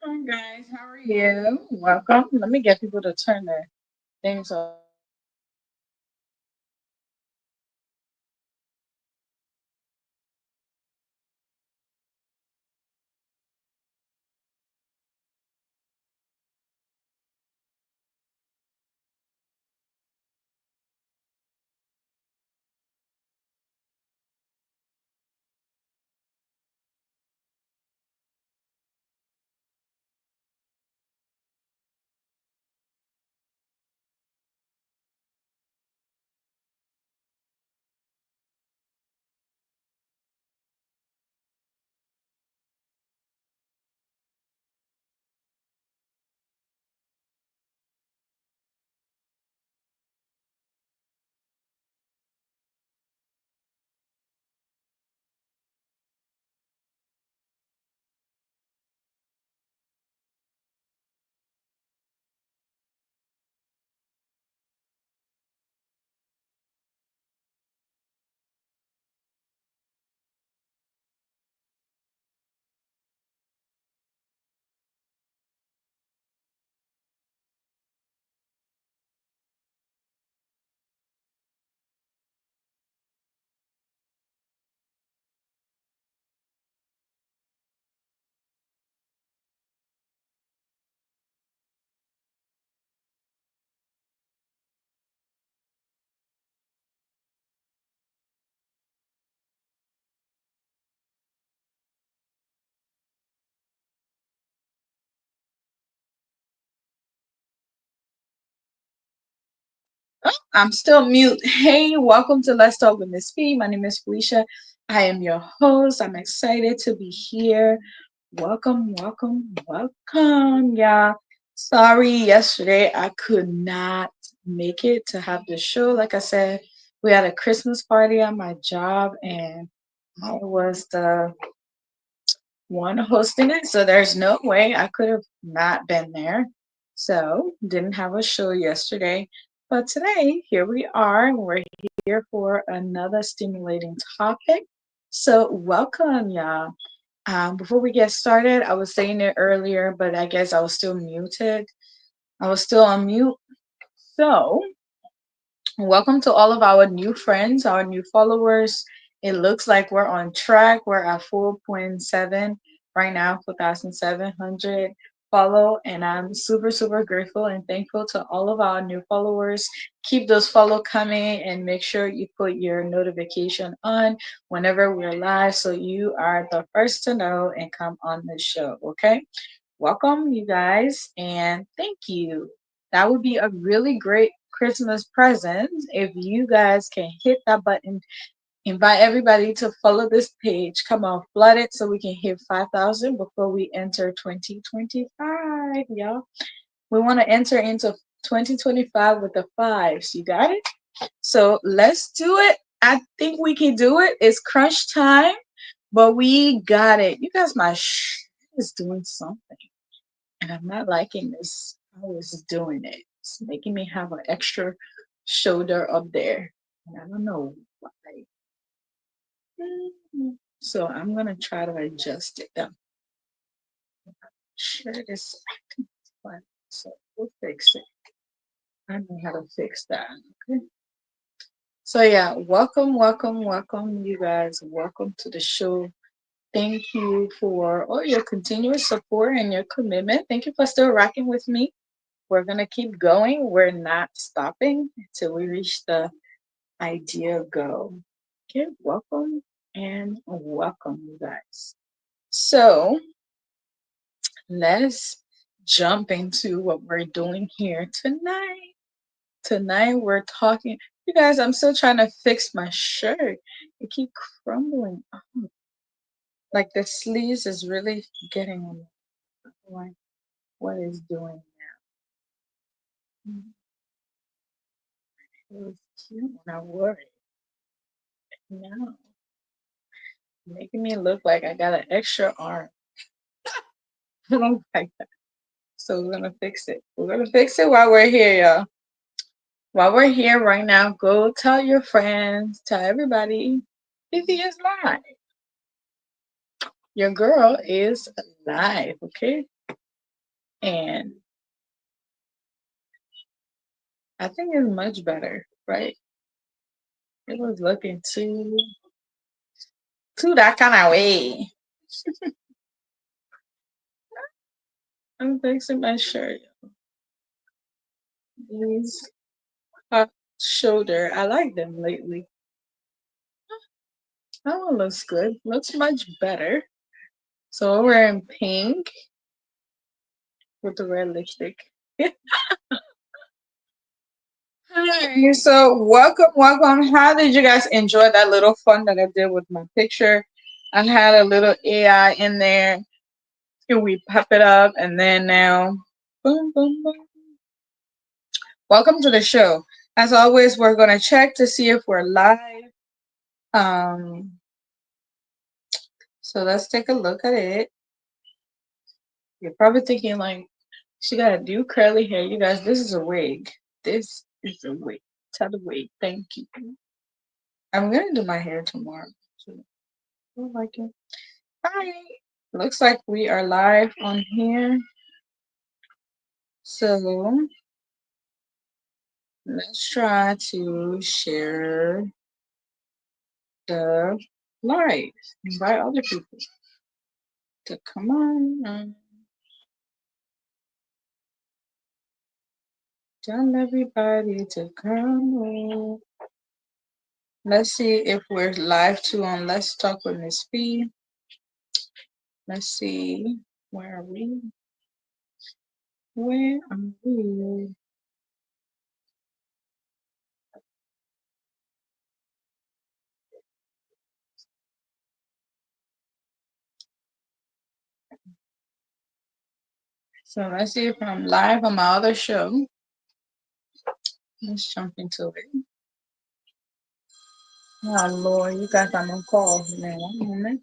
Hi guys, how are you? Welcome. Let me get people to turn their things off. Oh, I'm still mute. Hey, welcome to Let's Talk with Miss P. My name is Felicia. I am your host. I'm excited to be here. Welcome, welcome, welcome, y'all. Sorry, yesterday I could not make it to have the show. Like I said, we had a Christmas party at my job, and I was the one hosting it, so there's no way I could have not been there. So didn't have a show yesterday, but today here we are, and we're here for another stimulating topic. So welcome, y'all. Before we get started, I was saying it earlier, but I guess I was still muted. I was still on mute. So welcome to all of our new friends, our new followers. It looks like we're on track. We're at 4.7 right now, 4,700 follow, and I'm super, super grateful and thankful to all of our new followers. Keep those follow coming and make sure you put your notification on whenever we're live so you are the first to know and come on the show, okay? Welcome, you guys, and thank you. That would be a really great Christmas present if you guys can hit that button, invite everybody to follow this page. Come on, flood it so we can hit 5,000 before we enter 2025, y'all. We want to enter into 2025 with the fives. You got it? So let's do it. I think we can do it. It's crunch time, but we got it. You guys, my is doing something. And I'm not liking this. How it's doing it. It's making me have an extra shoulder up there. And I don't know why. So I'm gonna try to adjust it. Sure this fine. So we'll fix it. I know how to fix that. Okay. So yeah, welcome, welcome, welcome, you guys. Welcome to the show. Thank you for all your continuous support and your commitment. Thank you for still rocking with me. We're gonna keep going. We're not stopping until we reach the idea goal. Okay, welcome and welcome, you guys. So let's jump into what we're doing here tonight. Tonight we're talking. You guys, I'm still trying to fix my shirt. It keep crumbling. Like the sleeves is really getting on like what is doing now. It was cute when I wore it. Now making me look like I got an extra arm. I don't like that. So we're gonna fix it. We're gonna fix it while we're here, y'all. While we're here right now, go tell your friends, tell everybody. Fifi is live. Your girl is live, okay? And I think it's much better, right? It was looking too that kind of way. I'm fixing my shirt. These hot shoulder. I like them lately. That one looks good. Looks much better. So we're in pink with the red lipstick. Hi. So welcome, welcome. How did you guys enjoy that little fun that I did with my picture? I had a little AI in there. And we pop it up and then now boom, boom, boom. Welcome to the show. As always, we're gonna check to see if we're live. Um, so let's take a look at it. You're probably thinking like she gotta do curly hair. You guys, this is a wig. This is a wig. Tell the wig. Thank you. I'm gonna do my hair tomorrow. So I like it. Hi. Looks like we are live on here. So let's try to share the live. Invite other people to come on. Tell everybody to come on. Let's see if we're live too on Let's Talk with Miss P. Let's see. Where are we? Where are we? So let's see if I'm live on my other show. Let's jump into it. Oh Lord, you guys, I'm on call now. One moment.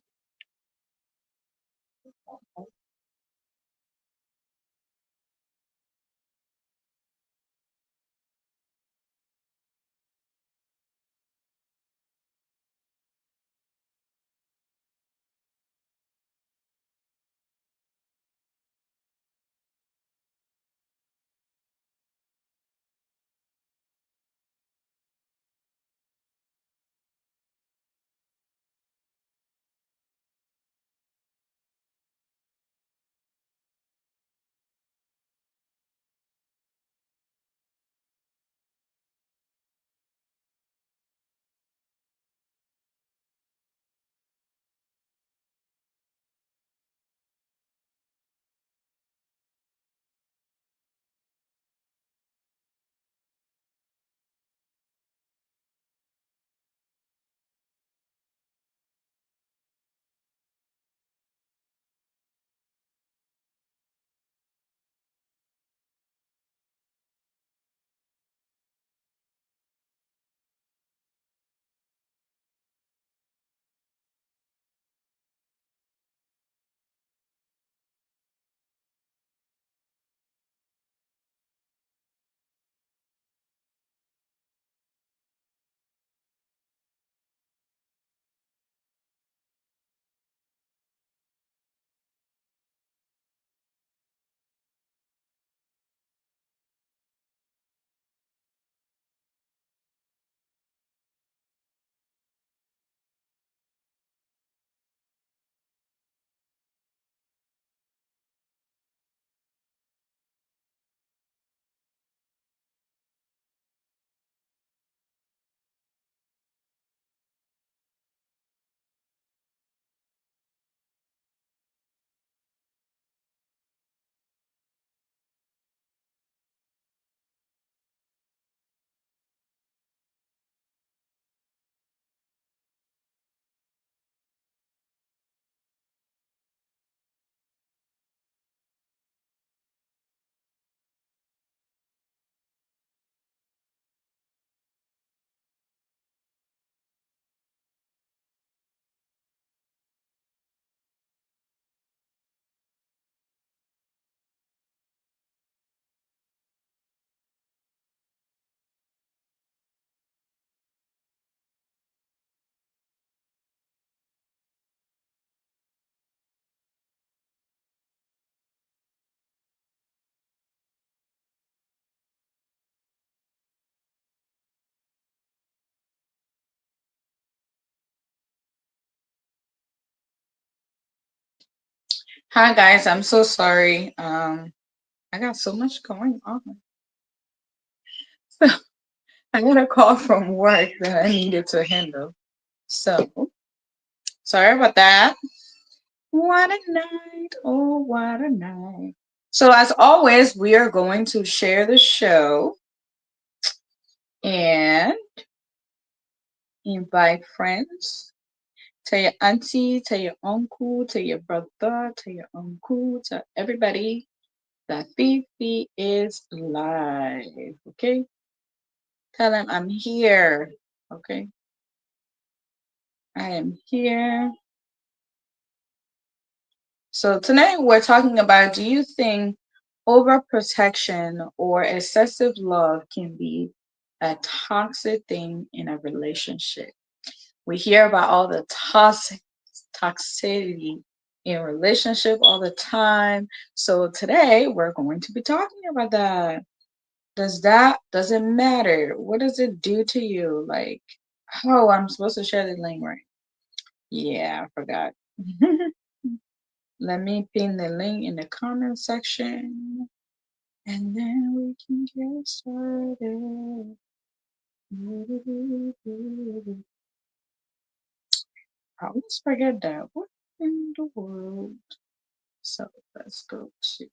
Hi guys, I'm so sorry. I got so much going on. So I got a call from work that I needed to handle. So sorry about that. What a night. Oh, what a night. So as always, we are going to share the show and invite friends. Tell your auntie, tell your uncle, tell your brother, tell your uncle, tell everybody that Fifi is live. Okay? Tell them I'm here. Okay? I am here. So tonight we're talking about, do you think overprotection or excessive love can be a toxic thing in a relationship? We hear about all the toxicity in relationship all the time. So today we're going to be talking about that. Does it matter? What does it do to you? Like, oh, I'm supposed to share the link, right? Yeah, I forgot. Let me pin the link in the comment section and then we can get started. I always forget that. What in the world? So let's go to.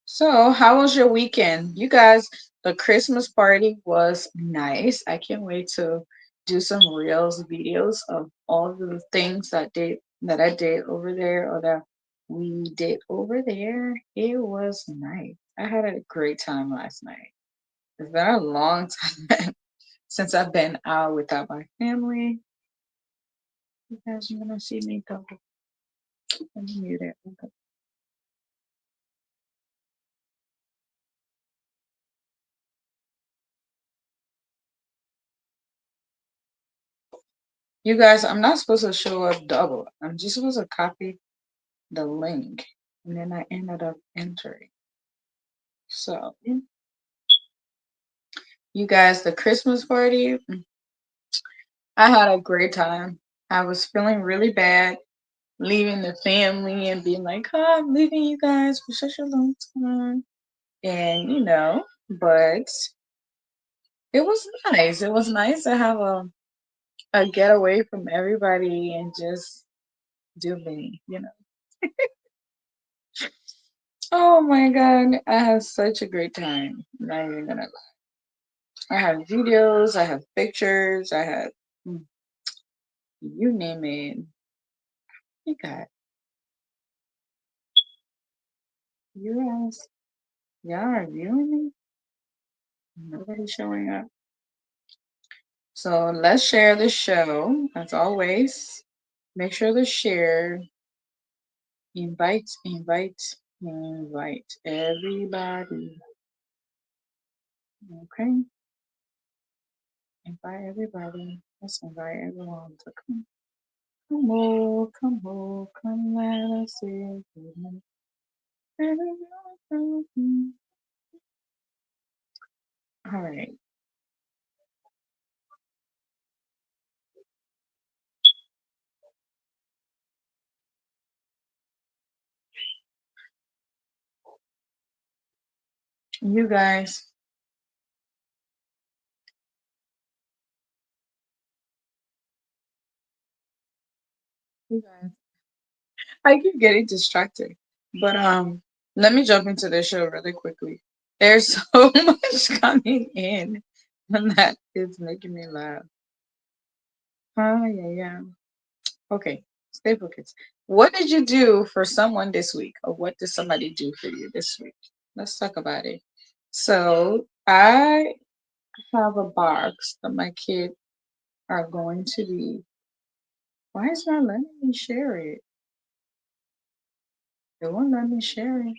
So, how was your weekend? You guys, the Christmas party was nice. I can't wait to do some reels videos of all the things that I did over there or that we did over there. It was nice. I had a great time last night. It's been a long time since I've been out without my family. You guys are gonna see me go. Let me mute it. Okay. You guys, I'm not supposed to show up double. I'm just supposed to copy the link and then I ended up entering. So, you guys, the Christmas party, I had a great time. I was feeling really bad leaving the family and being like, oh, I'm leaving you guys for such a long time. And, but it was nice. It was nice to have a getaway from everybody and just do me. Oh my God. I had such a great time. Not even gonna I have videos, I have pictures, I have you name it. You got you guys. Y'all are viewing me. Nobody's showing up. So let's share the show as always. Make sure to share. Invite, invite, invite everybody. Okay, invite everybody. Let's invite everyone to come. Come on, come on, come let us see. All right, you guys. You guys. I keep getting distracted. But let me jump into the show really quickly. There's so much coming in and that is making me laugh. Oh yeah, yeah. Okay, stay focused. What did you do for someone this week? Or what did somebody do for you this week? Let's talk about it. So I have a box that my kids are going to be. Why is not letting me share it? It won't let me share it.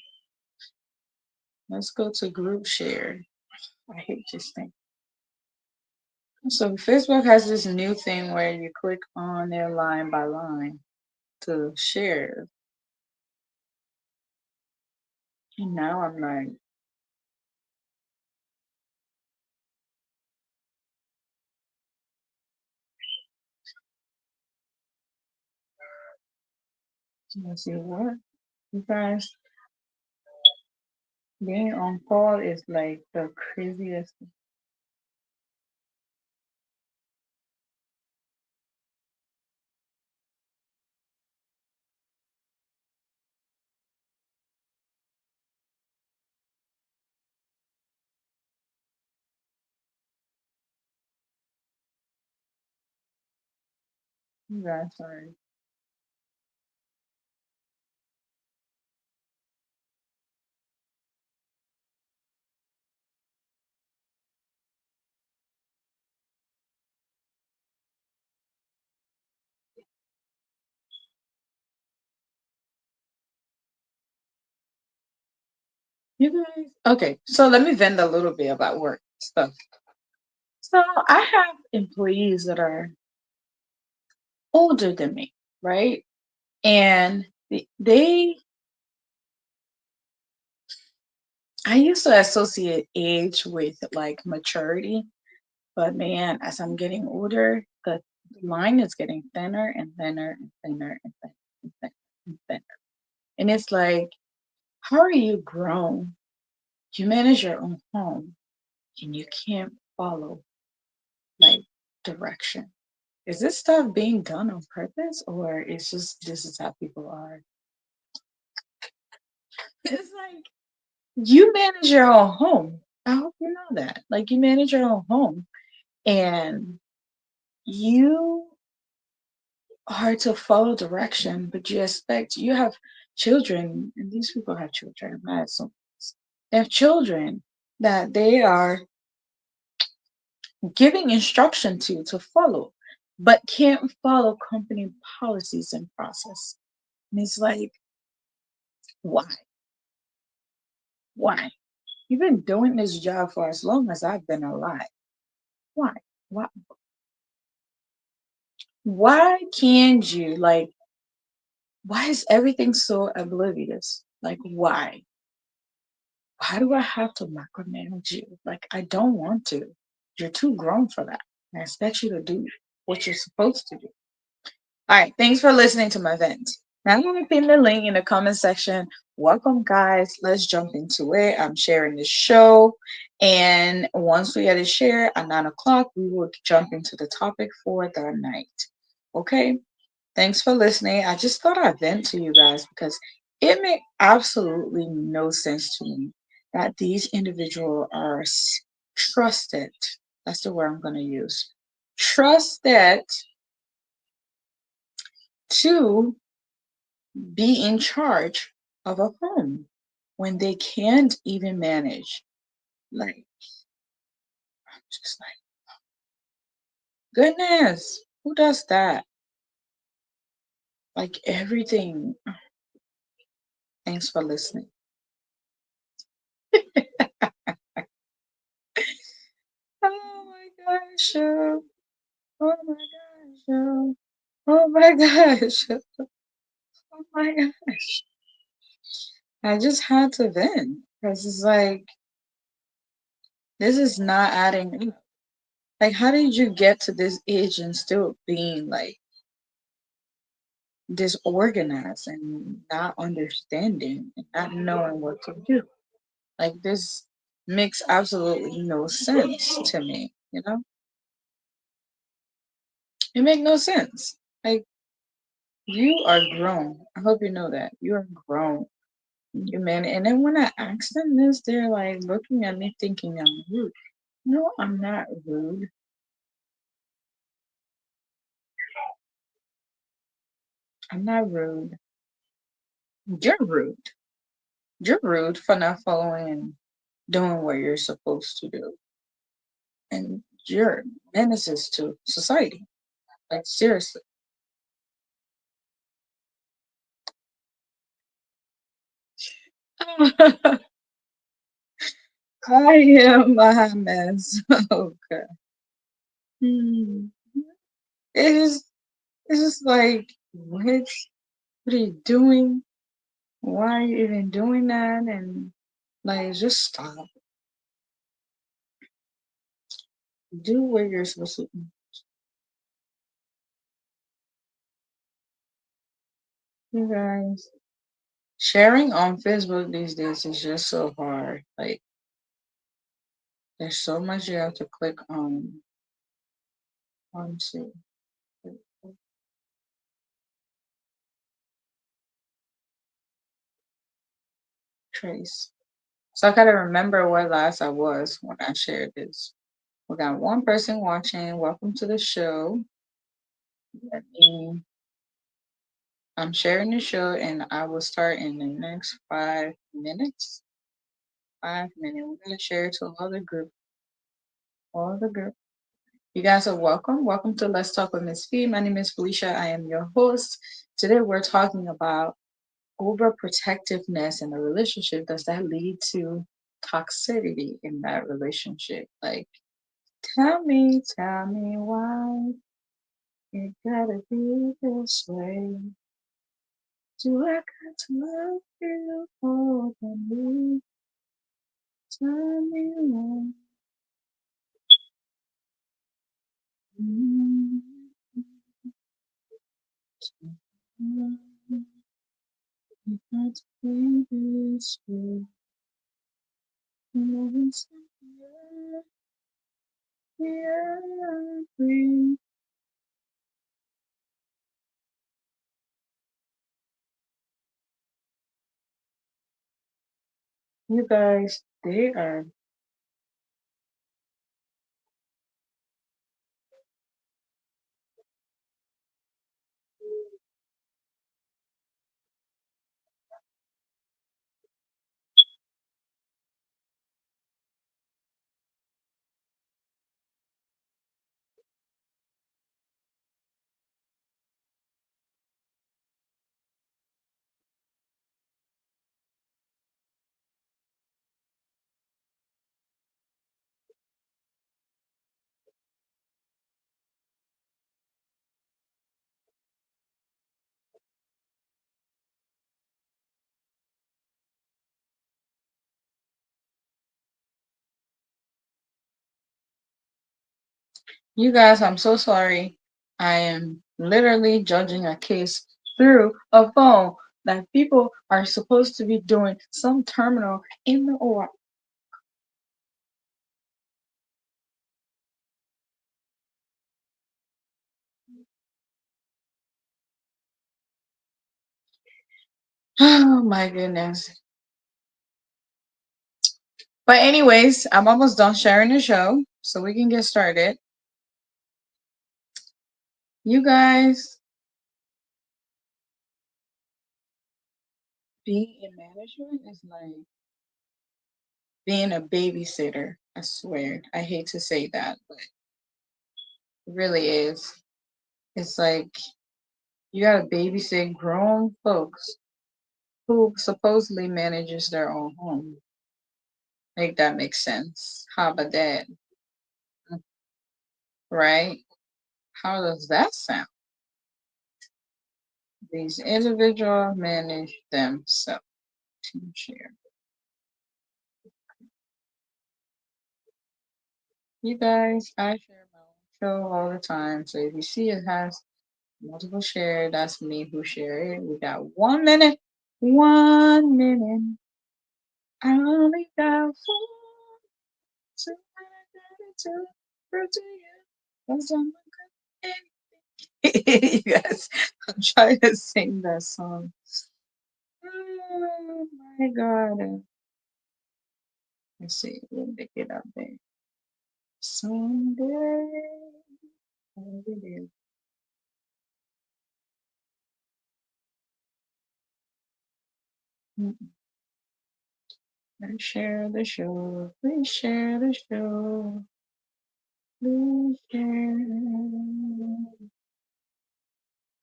Let's go to group share. I hate this thing. So Facebook has this new thing where you click on their line by line to share. And now I'm like, Let's see what you guys being on call is like the craziest. You guys are you guys okay. So let me vent a little bit about work stuff. So I have employees that are older than me, right? And they I used to associate age with like maturity, but man, as I'm getting older, the line is getting thinner and thinner and thinner and thinner and thinner and thinner. And it's like, how are you grown? You manage your own home and you can't follow like direction. Is this stuff being done on purpose or it's just this is how people are? It's like you manage your own home. I hope you know that. Like you manage your own home and you are to follow direction, but you expect you have children, and these people have children. I'm not assuming this. They have children that they are giving instruction to follow, but can't follow company policies and process. And it's like, why? Why? You've been doing this job for as long as I've been alive. Why? Why? Why can't you like? Why is everything so oblivious? Like, why? Why do I have to micromanage you? Like, I don't want to. You're too grown for that. I expect you to do what you're supposed to do. All right, thanks for listening to my vent. Now I'm going to pin the link in the comment section. Welcome, guys. Let's jump into it. I'm sharing the show. And once we get a share at 9 o'clock, we will jump into the topic for the night. Okay? Thanks for listening. I just thought I'd vent to you guys because it made absolutely no sense to me that these individuals are trusted. That's the word I'm going to use. Trusted to be in charge of a home when they can't even manage. Like, I'm just like, goodness, who does that? Like, everything. Thanks for listening. Oh my gosh. Oh my gosh. Oh my gosh. Oh my gosh. I just had to vent because it's like, this is not adding up. Like, how did you get to this age and still being like disorganized and not understanding and not knowing what to do? Like, this makes absolutely no sense to me, you know? It makes no sense. Like, you are grown. I hope you know that. You are grown. You man, and then when I ask them this, they're like looking at me thinking I'm rude. No, I'm not rude. I'm not rude. You're rude. You're rude for not following and doing what you're supposed to do. And you're menaces to society. Like seriously. I am a hot mess. Okay. Hmm. It is it's just like what are you doing? Why are you even doing that? And like just stop. Do what you're supposed to do. You guys, sharing on Facebook these days is just so hard. Like, there's so much you have to click on. Onto trace. So I gotta remember where last I was when I shared this. We got one person watching. Welcome to the show. Let me, I'm sharing the show and I will start in the next 5 minutes. 5 minutes. We're gonna share it to all the group. All the group. You guys are welcome. Welcome to Let's Talk with Miss Fee. My name is Felicia. I am your host. Today we're talking about overprotectiveness in a relationship. Does that lead to toxicity in that relationship? Like, tell me why it gotta be this way. Do I got to love you more than me? Tell me why. Mm, it got to be this way. Loving something, yeah, I agree. You guys, they are. You guys, I'm so sorry. I am literally judging a case through a phone that people are supposed to be doing some terminal in the OR. Oh my goodness. But anyways, I'm almost done sharing the show, so we can get started. You guys, being in management is like being a babysitter. I swear. I hate to say that, but it really is. It's like you gotta babysit grown folks who supposedly manages their own home. Make that make sense. How about that? Right? How does that sound? These individuals manage themselves. Team share. You guys, I share my own show all the time. So if you see it has multiple share, that's me who share it. We got 1 minute. 1 minute. I only got four. So I got it to prove to you. 'Cause I'm a good yes, I'm trying to sing that song. Oh my god. Let's see, we'll make it up there. Someday. Every day. Let's share the show. Please share the show. Please share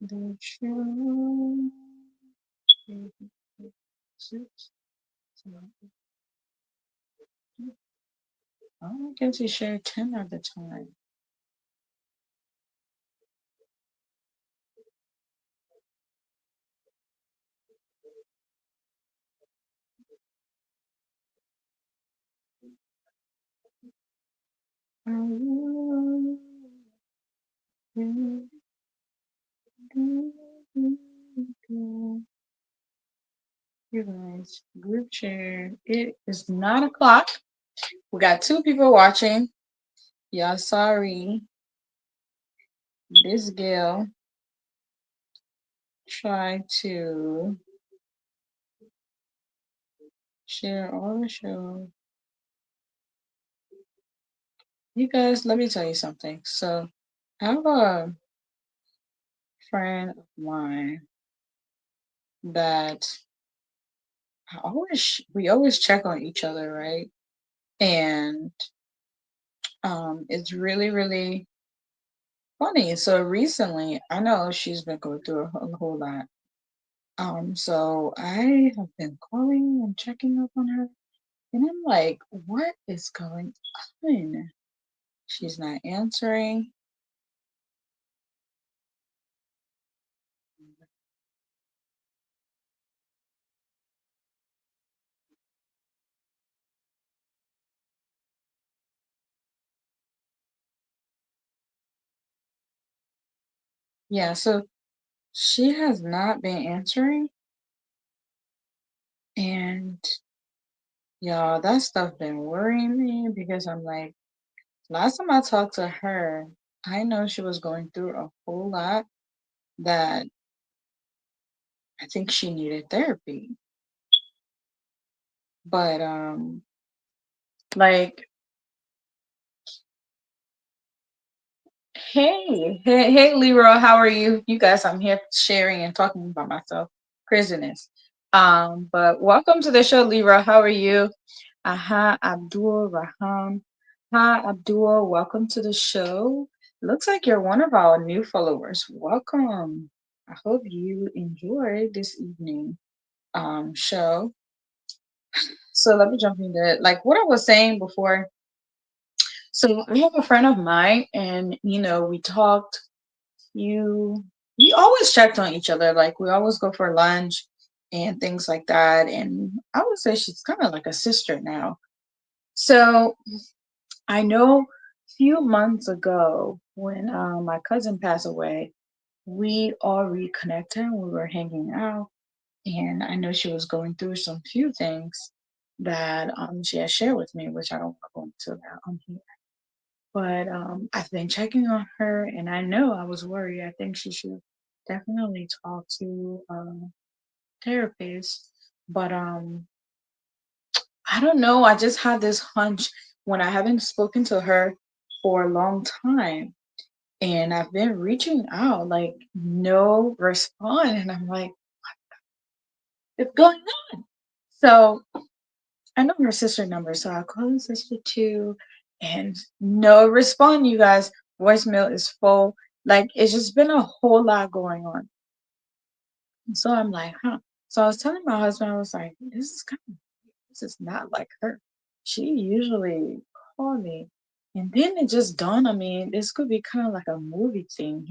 the show. Six, seven, I guess you share 10 at the time. Mm, You guys, group share. It is 9 o'clock. We got two people watching. Y'all sorry. This girl tried to share all the show. You guys, let me tell you something. So I have a friend of mine that we always check on each other, right? And it's really, really funny. So recently, I know she's been going through a whole lot. So I have been calling and checking up on her, and I'm like, what is going on? She's not answering. Yeah, so she has not been answering, and y'all, that stuff been worrying me because I'm like, last time I talked to her, I know she was going through a whole lot that I think she needed therapy. But like, hey, Leroy, how are you? You guys, I'm here sharing and talking about myself. Craziness. But welcome to the show, Leroy. How are you? Aha, Abdul Raham. Hi, Abdul. Welcome to the show. Looks like you're one of our new followers. Welcome. I hope you enjoyed this evening show. So let me jump into it. Like what I was saying before. So I have a friend of mine, and we talked. You we always checked on each other. Like we always go for lunch and things like that. And I would say she's kind of like a sister now. So I know a few months ago when my cousin passed away, we all reconnected. We were hanging out, and I know she was going through some few things that she had shared with me, which I don't want to go into that on here. But I've been checking on her, and I know I was worried. I think she should definitely talk to a therapist. But I don't know. I just had this hunch when I haven't spoken to her for a long time, and I've been reaching out, like no response, and I'm like, what's going on? So I know her sister number, so I call her sister too, and no response. You guys, voicemail is full. Like it's just been a whole lot going on. And so I'm like, huh. So I was telling my husband, I was like, this is not like her. She usually call me, and then it just dawned on me this could be kind of like a movie thing,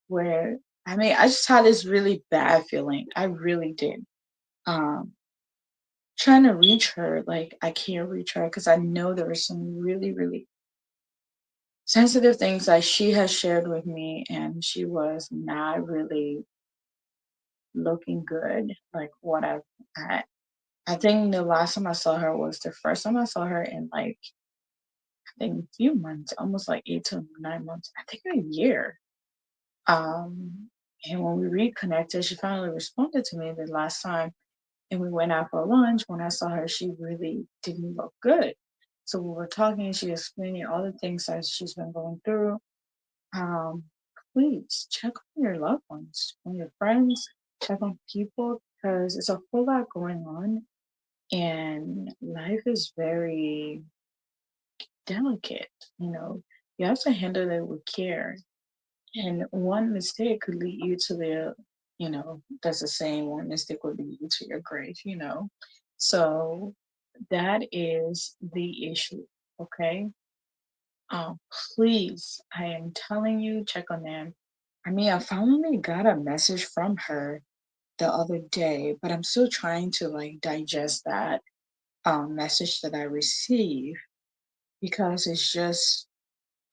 where I mean I just had this really bad feeling. I really did. Um, Trying to reach her, like I can't reach her because I know there were some really, really sensitive things that she has shared with me, and she was not really looking good. Like what I think the last time I saw her was the first time I saw her in like I think a few months, almost like 8 to 9 months. I think a year. Um, and when we reconnected, she finally responded to me the last time, and we went out for lunch. When I saw her, she really didn't look good. So we were talking, she explaining all the things that she's been going through. Um, Please check on your loved ones, on your friends, check on people because it's a whole lot going on, and life is very delicate. You know, you have to handle it with care, and one mistake could lead you to that's the saying, one mistake would lead you to your grave. So that is the issue. Okay. Um, please, I am telling you, check on them. I mean, I finally got a message from her the other day, but I'm still trying to like digest that message that I received because it's just,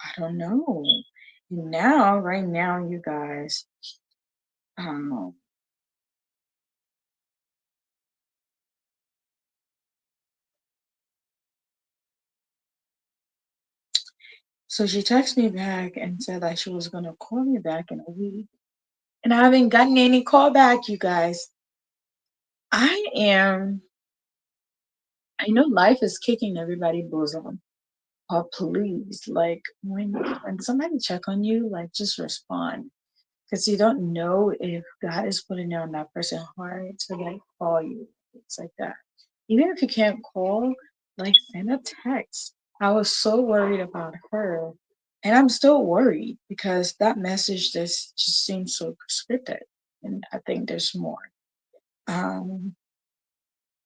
I don't know. Now, right now, you guys, I don't know. So she texted me back and said that she was gonna call me back in a week. And I haven't gotten any call back, you guys. I am I know life is kicking everybody bosom. Oh please, like when somebody check on you, like just respond. Because you don't know if God is putting it on that person's heart to like call you. It's like that. Even if you can't call, like send a text. I was so worried about her. And I'm still worried because that message just seems so scripted. And I think there's more. Um,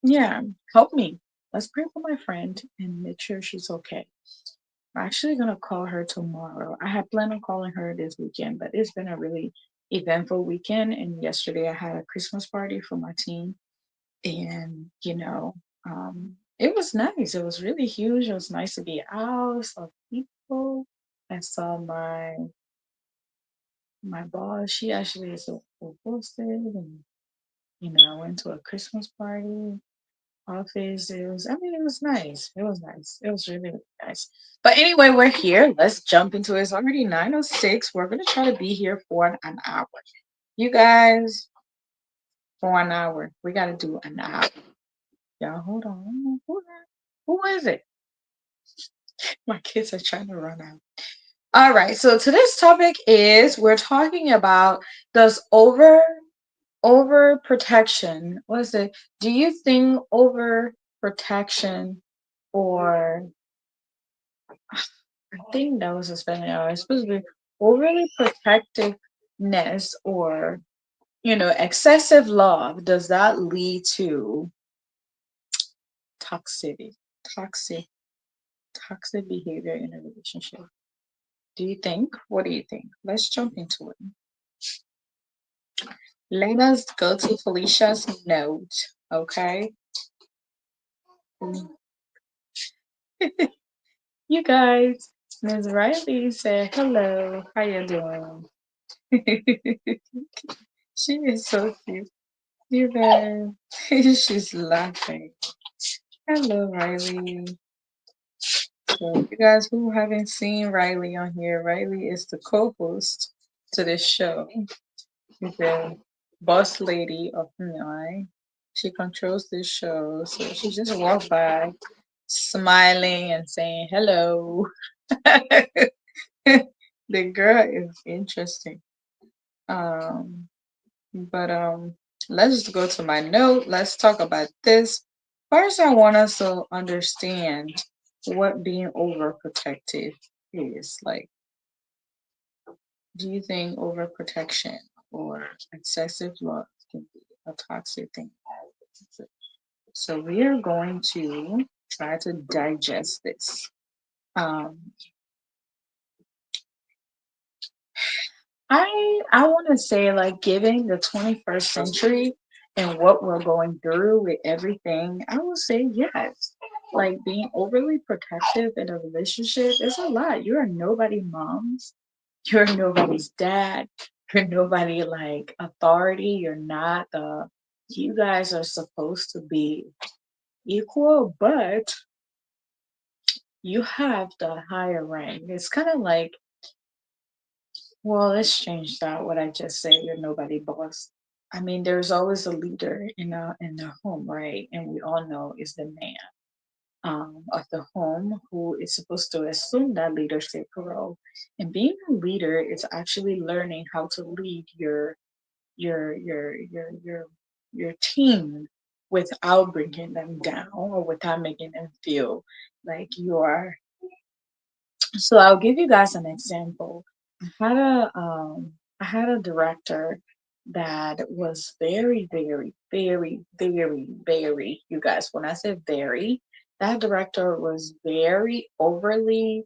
yeah, help me. Let's pray for my friend and make sure she's okay. I'm actually gonna call her tomorrow. I had planned on calling her this weekend, but it's been a really eventful weekend. And yesterday I had a Christmas party for my team, and it was nice. It was really huge. It was nice to be out, saw people. I saw my boss. She actually is so posted, and I went to a Christmas party office. It was nice. It was nice. It was really, really nice. But anyway, we're here. Let's jump into it. It's already 9:06. We're going to try to be here for an hour. You guys, for an hour. We got to do an hour. Y'all, hold on. Who is it? My kids are trying to run out. All right. So today's topic is we're talking about does overprotection. What is it? Do you think overprotection or I think that was a spelling error. It's supposed to be overly protectiveness or, excessive love. Does that lead to toxicity, toxic, toxic behavior in a relationship? Do you think? What do you think? Let's jump into it. Let us go to Felicia's note. Okay. You guys, Ms. Riley said, hello, how you doing? She is so cute. You guys, she's laughing. Hello, Riley. So, you guys who haven't seen Riley on here, Riley is the co-host to this show. She's the boss lady of Nyai. She controls this show, so she just walked by, smiling and saying hello. The girl is interesting. Um, but let's just go to my note. Let's talk about this. First, I want us to understand what being overprotective is. Like, do you think overprotection or excessive love can be a toxic thing? So we are going to try to digest this. Um, I want to say like giving the 21st century and what we're going through with everything, I will say yes. Like being overly protective in a relationship is a lot. You're nobody moms. You're nobody's dad. You're nobody like authority. You're not you guys are supposed to be equal, but you have the higher rank. It's kind of like, well, let's change that. What I just said, you're nobody boss. I mean, there's always a leader in a home, right? And we all know is the man of the home who is supposed to assume that leadership role. And being a leader is actually learning how to lead your your your your your team without bringing them down or without making them feel like you are. So I'll give you guys an example. I had a director that was very, very, very, very, very, you guys, when I say very, that director was very overly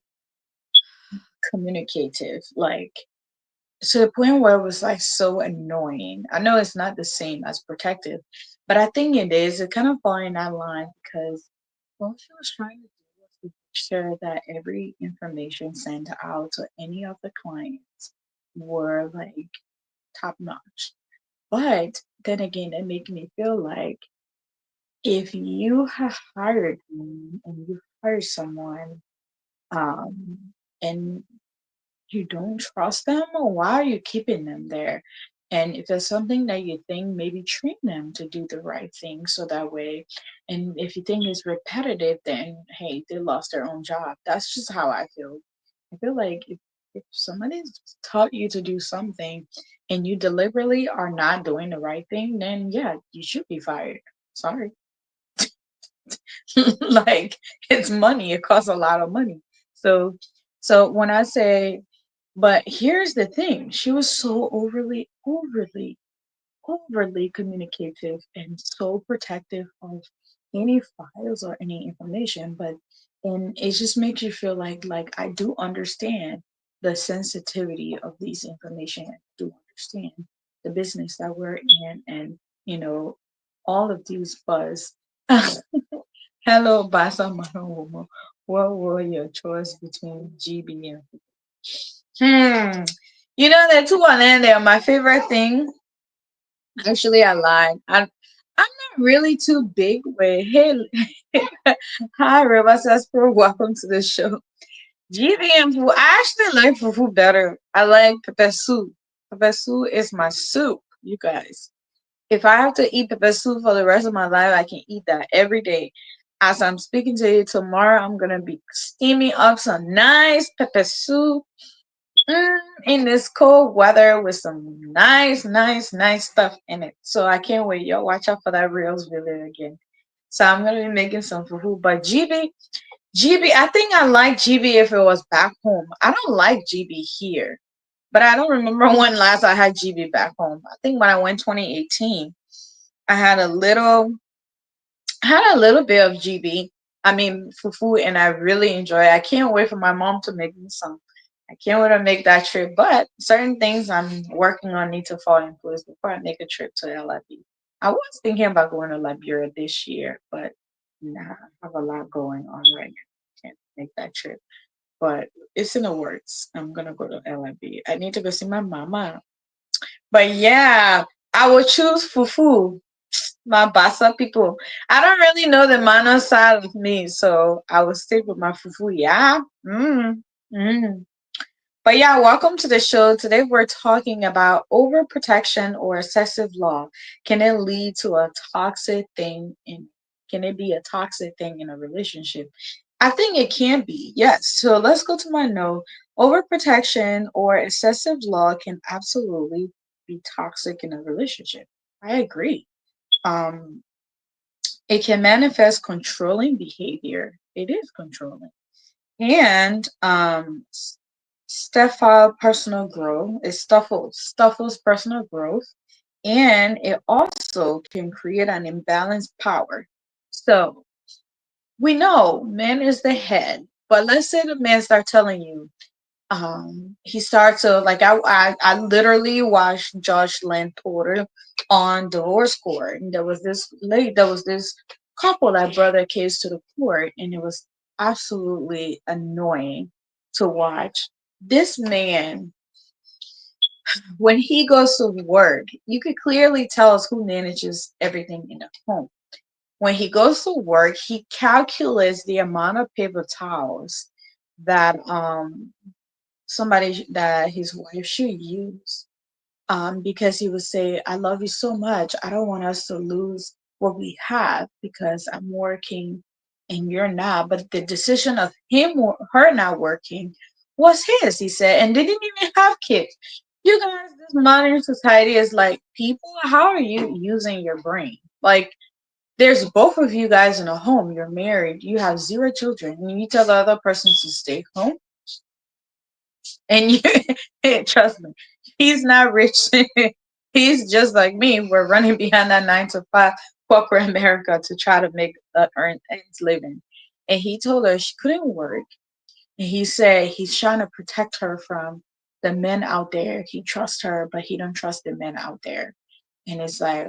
communicative, like to the point where it was like so annoying. I know it's not the same as protective, but I think it is. It kind of fall in that line because what she was trying to do was to make sure that every information sent out to any of the clients were like top notch. But then again, it made me feel like if you have hired me and you hire someone um, and you don't trust them, or why are you keeping them there? And if there's something that you think, maybe train them to do the right thing so that way. And if you think it's repetitive, then hey, they lost their own job. That's just how I feel. I feel like if somebody's taught you to do something and you deliberately are not doing the right thing, then yeah, you should be fired. Sorry. Like, it's money, it costs a lot of money. So when I say, but here's the thing, she was so overly communicative and so protective of any files or any information. But and it just makes you feel like I do understand the sensitivity of these information. I do understand the business that we're in, and you know all of these buzz. Hello, Basa Mahomo. What were your choice between GB and You know, the two on end there. My favorite thing, actually, I lied. I'm not really too big with, hey, hi, River Pro. Welcome to the show. GB and Fufu. I actually like Fufu better. I like pepper soup. Pepper soup is my soup, you guys. If I have to eat pepper soup for the rest of my life, I can eat that every day. As I'm speaking to you tomorrow, I'm gonna be steaming up some nice pepper soup, in this cold weather with some nice stuff in it. So I can't wait. Y'all watch out for that Reels video again. So I'm gonna be making some fufu. But GB, I think I like GB if it was back home. I don't like GB here. But I don't remember when last I had GB back home. I think when I went 2018, I had a little bit of GB. I mean fufu, and I really enjoy it. I can't wait for my mom to make me some. I can't wait to make that trip. But certain things I'm working on need to fall in place before I make a trip to LIB. I was thinking about going to Liberia this year, but nah, I have a lot going on right now. Can't make that trip. But it's in the works. I'm gonna go to LIB. I need to go see my mama. But yeah, I would choose fufu, my Basa people. I don't really know the Mano side of me, so I will stick with my fufu. Yeah. Mm. But yeah, welcome to the show. Today we're talking about overprotection or excessive law. Can it lead to a toxic thing in can it be a toxic thing in a relationship? I think it can be. Yes. So let's go to my note. Overprotection or excessive law can absolutely be toxic in a relationship. I agree. Um it can manifest controlling behavior. It is controlling. And personal growth. It stifles personal growth, and it also can create an imbalanced power. So we know man is the head, but let's say the man start telling you, he starts to like I literally watched Josh Lynn Porter on divorce court, and there was this couple that brought their case to the court, and it was absolutely annoying to watch. This man, when he goes to work, you could clearly tell us who manages everything in the home. When he goes to work, he calculates the amount of paper towels that somebody that his wife should use, because he would say, I love you so much. I don't want us to lose what we have because I'm working and you're not. But the decision of her not working was his, he said, and they didn't even have kids. You guys, this modern society is like, people, how are you using your brain? Like, there's both of you guys in a home, you're married, you have zero children, and you tell the other person to stay home, and you trust me, he's not rich. He's just like me. We're running behind that 9 to 5 corporate America to try to make earn ends living. And he told her she couldn't work. And he said he's trying to protect her from the men out there. He trusts her, but he don't trust the men out there. And it's like,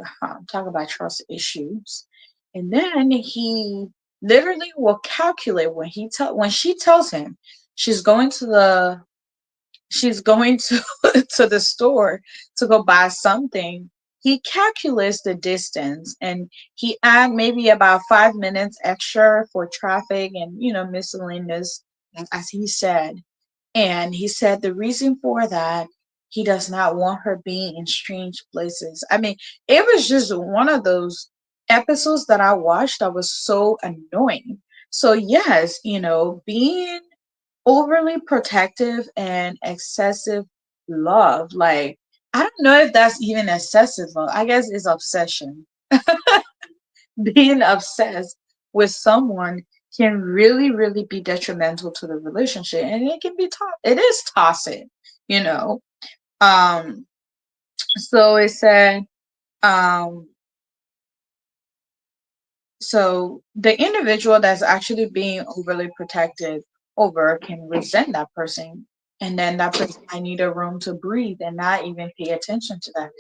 talk about trust issues. And then he literally will calculate when she tells him she's going to the she's going to to the store to go buy something. He calculates the distance, and he add maybe about 5 minutes extra for traffic and miscellaneous, as he said. And he said the reason for that, he does not want her being in strange places. I mean, it was just one of those episodes that I watched that was so annoying. So, yes, being overly protective and excessive love, like, I don't know if that's even excessive love. I guess it's obsession. Being obsessed with someone can really, really be detrimental to the relationship, and it can be it is toxic, you know. Um, so it said, um, so the individual that's actually being overly protected over can resent that person. And then that person might need a room to breathe and not even pay attention to that.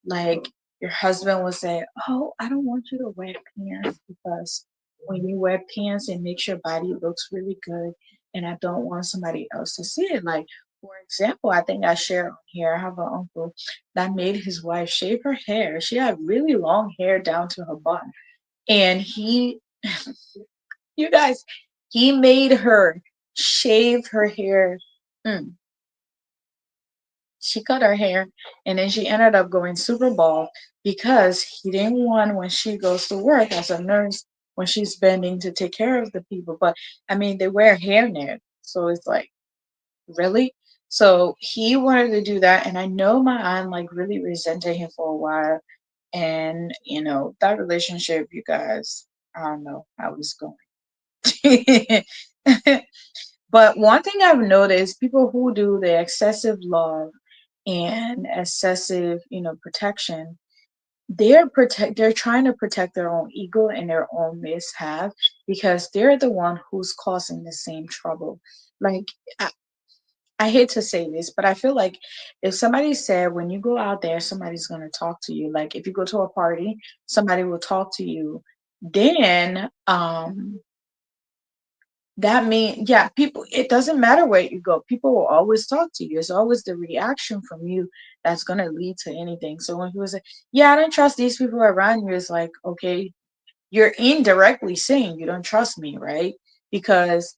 Like your husband will say, "Oh, I don't want you to wear pants because when you wear pants, it makes your body looks really good. And I don't want somebody else to see it." Like, for example, I think I shared on here, I have an uncle that made his wife shave her hair. She had really long hair down to her butt, and you guys, he made her shave her hair. Mm, she cut her hair, and then she ended up going super bald because he didn't want, when she goes to work as a nurse, when she's bending to take care of the people. But I mean, they wear hairnet, so it's like, really? So he wanted to do that, and I know my aunt like really resented him for a while. And that relationship, you guys, I don't know how it's going. But one thing I've noticed, people who do the excessive love and excessive, protection, they're trying to protect their own ego and their own mishap, because they're the one who's causing the same trouble. Like, I hate to say this, but I feel like if somebody said when you go out there, somebody's going to talk to you. Like if you go to a party, somebody will talk to you. Then that mean, yeah, people, it doesn't matter where you go, people will always talk to you. It's always the reaction from you that's going to lead to anything. So when people say, "Yeah, I don't trust these people around you," it's like, okay, you're indirectly saying you don't trust me, right? Because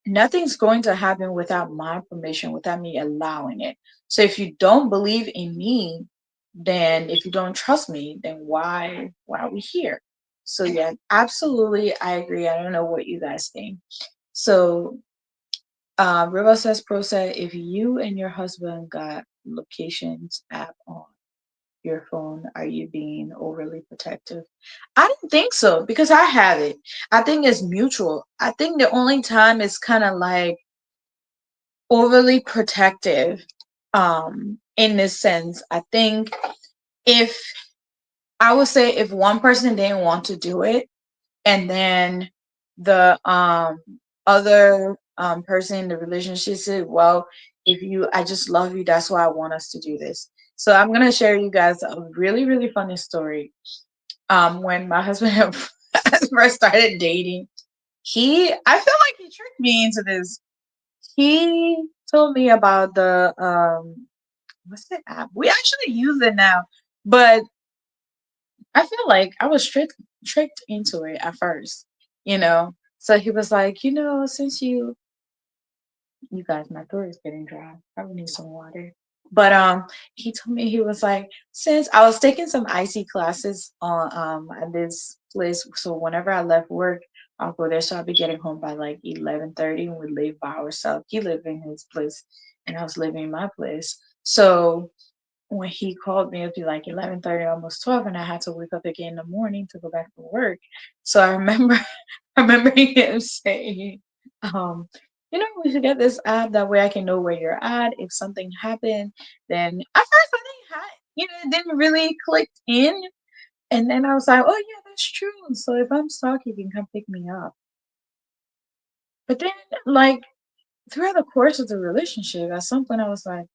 nothing's going to happen without my permission, without me allowing it. So if you don't believe in me, then if you don't trust me, then why are we here? So yeah, absolutely, I agree. I don't know what you guys think. So Riva says, "Pro said, if you and your husband got locations app on your phone, are you being overly protective?" I don't think so, because I have it. I think it's mutual. I think the only time it's kind of like overly protective, in this sense, I think, if I would say if one person didn't want to do it, and then the other person in the relationship said, "Well, if you I just love you, that's why I want us to do this." So I'm gonna share you guys a really, really funny story. When my husband first started dating, I feel like he tricked me into this. He told me about the what's the app? We actually use it now, but I feel like I was tricked into it at first, you know. So he was like, since you guys, my throat is getting dry. I probably need some water. But he told me, he was like, since I was taking some IC classes on at this place, so whenever I left work, I'll go there. So I'll be getting home by like 11:30, and we live by ourselves. He lived in his place, and I was living in my place. So when he called me, it'd be like 11:30, almost 12, and I had to wake up again in the morning to go back to work. So I remember, I remember him saying, um, "We should get this app. That way I can know where you're at. If something happened, then at first I didn't have, it didn't really click in, and then I was like, oh yeah, that's true. So if I'm stuck, you can come pick me up. But then, like throughout the course of the relationship, at some point I was like."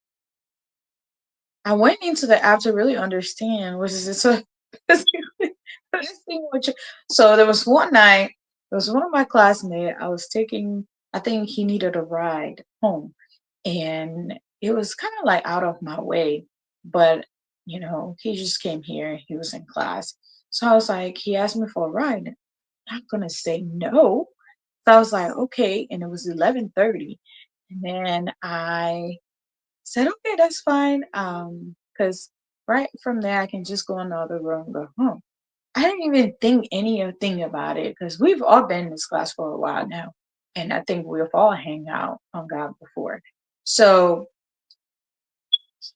I went into the app to really understand what is it. So basically, this thing so there was one night, there was one of my classmates. I was taking, I think he needed a ride home, and it was kind of like out of my way, but he just came here. He was in class, so I was like, he asked me for a ride. I'm not gonna say no. So I was like, okay, and it was 11:30. And then I said, okay, that's fine. Because right from there I can just go in the other room and go home. I didn't even think anything about it because we've all been in this class for a while now. And I think we've all hung out before. So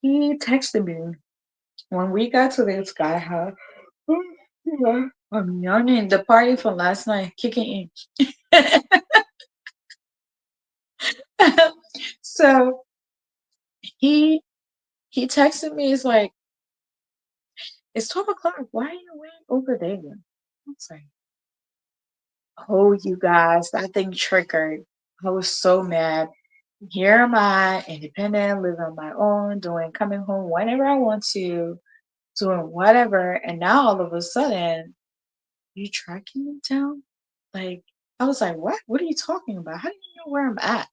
he texted me when we got to this guy house. I'm yawning. The party from last night kicking in. So he he texted me. He's like, "It's 12 o'clock. Why are you waiting over there?" I was like, "Oh, you guys, that thing triggered." I was so mad. Here am I, independent, living on my own, doing coming home whenever I want to, doing whatever, and now all of a sudden you tracking me down? Like I was like, what? What are you talking about? How do you know where I'm at?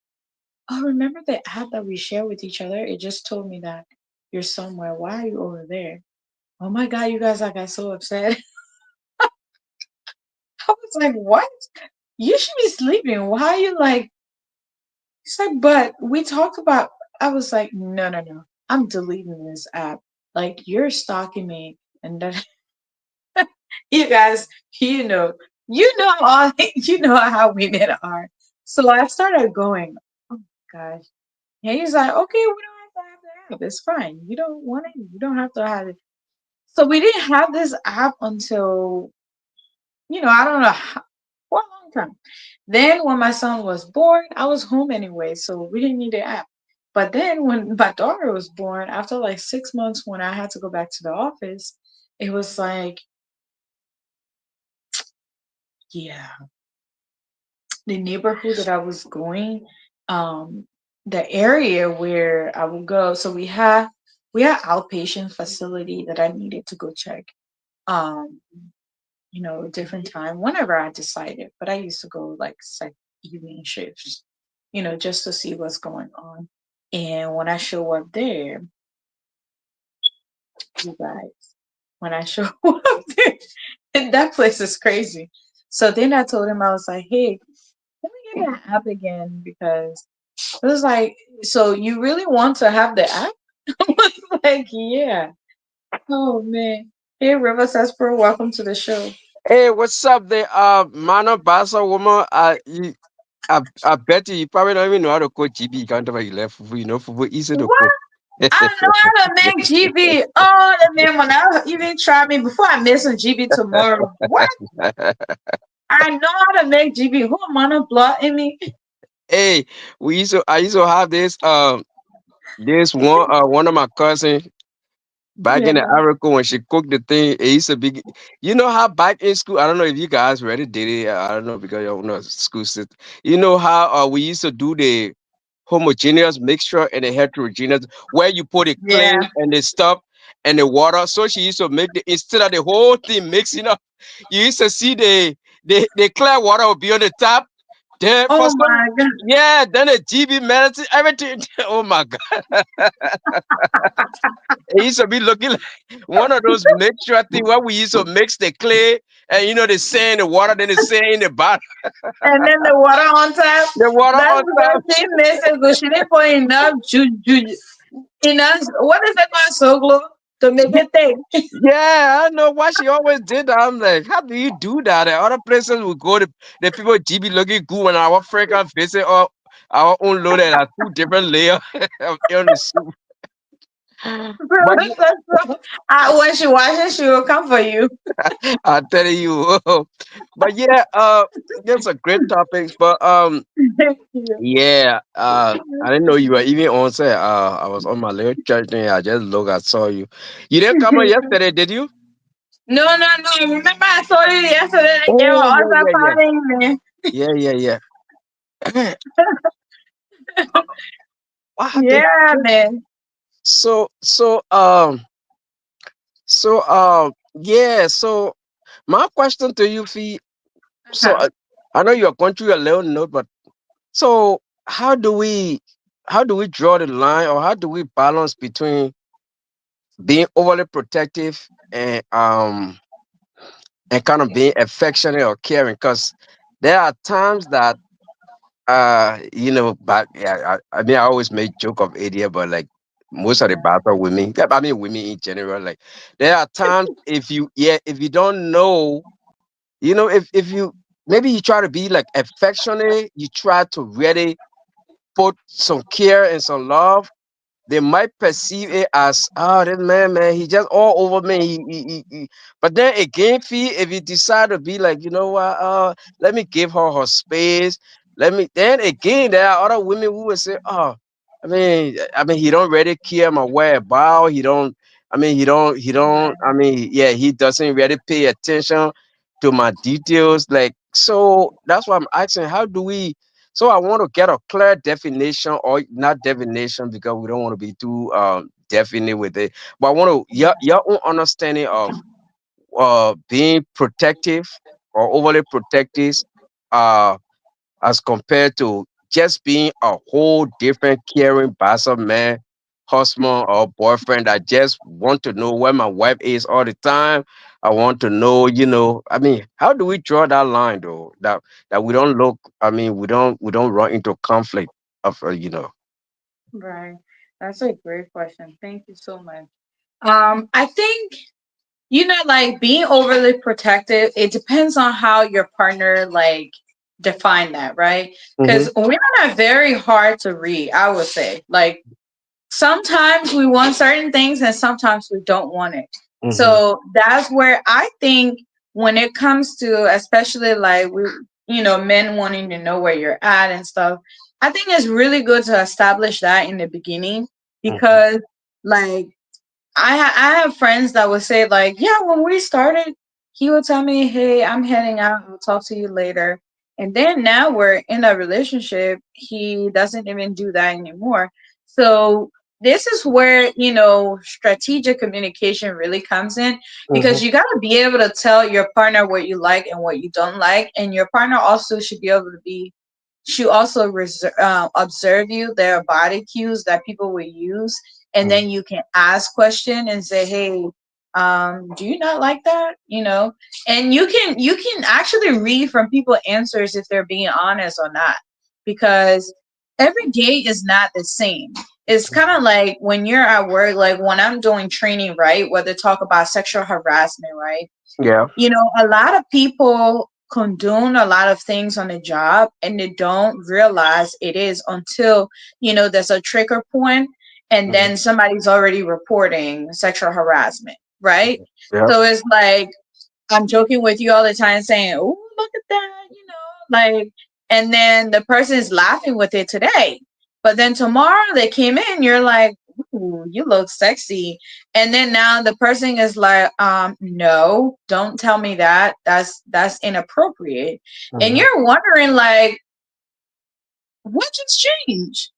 Oh, remember the app that we share with each other? It just told me that you're somewhere. Why are you over there? Oh my god, you guys! I got so upset. I was like, what? You should be sleeping. Why are you like? He's like, but we talked about. I was like, no, no, no. I'm deleting this app. Like you're stalking me, and then you guys, you know all, you know how women are. So I started going, oh gosh. And he's like, okay, we don't have to have the app. It's fine. You don't want it. You don't have to have it. So we didn't have this app until, I don't know, for a long time. Then when my son was born, I was home anyway, so we didn't need the app. But then when my daughter was born, after like 6 months, when I had to go back to the office, it was like, yeah, the neighborhood that I was going, um, the area where I would go. So we had outpatient facility that I needed to go check. Um, a different time whenever I decided. But I used to go like evening shifts, just to see what's going on. And when I show up there, you guys, when I show up there, and that place is crazy. So then I told him, I was like, hey, let me get that app again because it was like, so you really want to have the app? I was like, yeah. Oh man. Hey River Sespero, welcome to the show. Hey, what's up there? Man of Bassa woman. I bet you probably don't even know how to cook GB. You can't tell you left fufu. You know, fufu easy to cook. What? I know how to make GB. Oh, the man, when I even try me before I miss a GB tomorrow. What? I know how to make GB. Who am I to blood in me? Hey, I used to have this one of my cousins back in the Yeah. Africa when she cooked the thing. It used to be, you know how back in school. I don't know if you guys already did it. I don't know because you know school system. You know how we used to do the homogeneous mixture and the heterogeneous, where you put the clay Yeah. and the stuff and the water. So she used to make instead of the whole thing mixing up, you used to see the clear water would be on the top. Then for Oh some, my god. yeah, then the GB medicine, everything. Oh my god, it used to be looking like one of those mixture thing where we used to mix the clay and the sand, the water, then the sand in the bottom, And then the water on top. the water That's on where top. she misses because she didn't put enough enough, what is it called, so glue to make it thick. Yeah, I know why she always did that. I'm like, how do you do that? At other places we go, the people GB looking good when our friend can visit our own load at two different layers on the soup. But So, when she washes, she will come for you. I tell you, but yeah, there's a great topics. But Yeah. yeah, I didn't know you were even on set. I was on my little church thing. I just looked, I saw you. You didn't come on yesterday, did you? No, no, no. Remember I told you yesterday that they were Oh yeah, also yeah, yeah, calling me. yeah, yeah, yeah. What happened? Yeah, man. So yeah. So my question to you, Fee. So Uh-huh. I know you're going through your little note, but so how do we draw the line, or how do we balance between being overly protective and kind of being affectionate or caring? Because there are times that but yeah, I mean, I always make joke of idiot, but like most of the battle women, yeah, I mean, women in general, like there are times if you don't know, if you maybe you try to be like affectionate, you try to really put some care and some love, they might perceive it as, oh, this man, he just all over me. But then again, Fee, if you decide to be like, you know what, let me give her space. Then again, there are other women who will say, oh, I mean, he don't really care my whereabouts. I mean, yeah, he doesn't really pay attention to my details. Like, so that's why I'm asking, how do we? So I want to get a clear definition, or not definition, because we don't want to be too definite with it. But I want to your own understanding of being protective or overly protective, uh, as compared to just being a whole different caring bastard man, husband or boyfriend that just want to know where my wife is all the time. I want to know, I mean, how do we draw that line though? That we don't look, I mean, we don't run into conflict of Right. That's a great question. Thank you so much. I think, like being overly protective, it depends on how your partner like define that, right? Mm-hmm, Because women are very hard to read, I would say. Like sometimes we want certain things and sometimes we don't want it. mm-hmm, So that's where I think when it comes to especially like men wanting to know where you're at and stuff, I think it's really good to establish that in the beginning mm-hmm, because like I have friends that would say like, yeah, when we started, he would tell me, "Hey, I'm heading out. I'll talk to you later." And then now we're in a relationship. He doesn't even do that anymore. So this is where strategic communication really comes in mm-hmm, because you got to be able to tell your partner what you like and what you don't like, and your partner also should be able to be she also observe you. There are body cues that people will use, and then you can ask question and say, "Hey, do you not like that?" And you can actually read from people answers if they're being honest or not, because every day is not the same. It's kind of like when you're at work, like when I'm doing training, right? Whether talk about sexual harassment, right? yeah, A lot of people condone a lot of things on the job and they don't realize it is until, there's a trigger point and mm-hmm, then somebody's already reporting sexual harassment, right? yeah, So it's like I'm joking with you all the time saying, "Oh, look at that," like, and then the person is laughing with it today. But then tomorrow they came in, you're like, "Ooh, you look sexy." And then now the person is like, no, don't tell me that. That's inappropriate. And mm-hmm, you're wondering like, what just changed?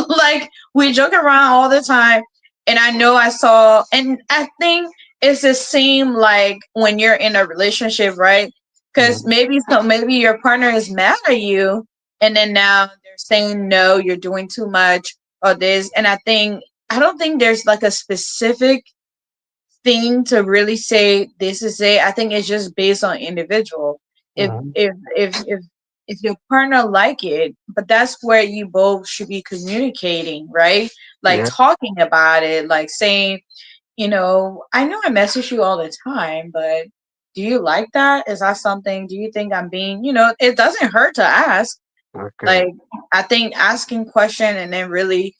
Like we joke around all the time. And I know I saw, and I think it's the same like when you're in a relationship, right? Because mm-hmm, maybe your partner is mad at you, and then now they're saying no, you're doing too much or this. And I don't think there's like a specific thing to really say this is it. I think it's just based on individual. If mm-hmm, if if if if your partner like it, but that's where you both should be communicating, right? Like yeah, talking about it, like saying, I know I message you all the time, but do you like that? Is that something? Do you think I'm being, it doesn't hurt to ask. okay, Like I think asking question and then really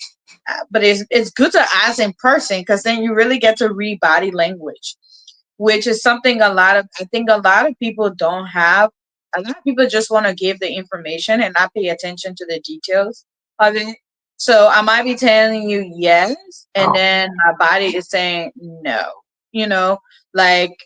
but it's good to ask in person because then you really get to read body language, which is something I think a lot of people don't have. A lot of people just want to give the information and not pay attention to the details of it. So I might be telling you yes, and oh, then my body is saying no. You know, like,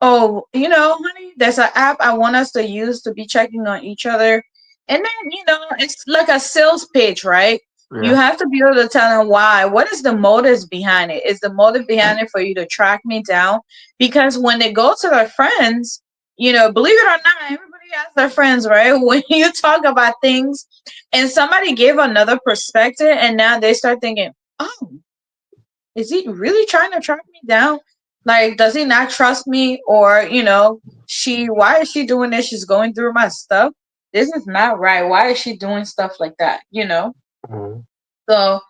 oh, honey, there's an app I want us to use to be checking on each other. And then, it's like a sales pitch, right? You yeah, have to be able to tell them why. What is the motives behind it? Is the motive behind it for you to track me down? Because when they go to their friends, believe it or not, everybody has their friends, right? When you talk about things and somebody gave another perspective and now they start thinking, oh, is he really trying to track me down? Like, does he not trust me? Or, why is she doing this? She's going through my stuff. this is not right. Why is she doing stuff like that? You know? Mhm. So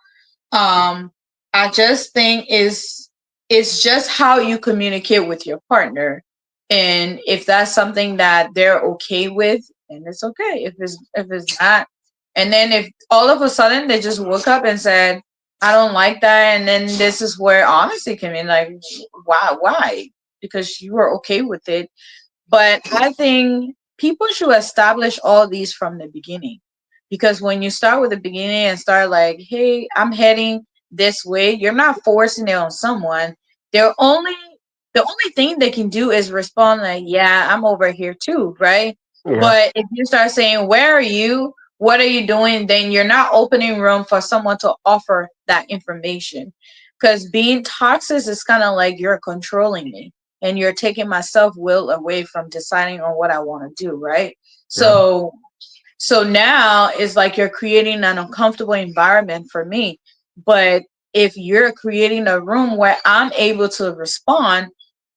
I just think is it's just how you communicate with your partner, and if that's something that they're okay with, then it's okay. If it's not, and then if all of a sudden they just woke up and said, I don't like that, and then this is where honesty came in, like, why, because you were okay with it. But I think people should establish all these from the beginning. Because when you start with the beginning and start like, hey, I'm heading this way, you're not forcing it on someone. They're only the only thing they can do is respond like, yeah, I'm over here too, right? Yeah, But if you start saying, where are you? What are you doing? Then you're not opening room for someone to offer that information. Because being toxic is kind of like you're controlling me and you're taking my self will away from deciding on what I want to do, right? yeah. So now it's like you're creating an uncomfortable environment for me. But if you're creating a room where I'm able to respond,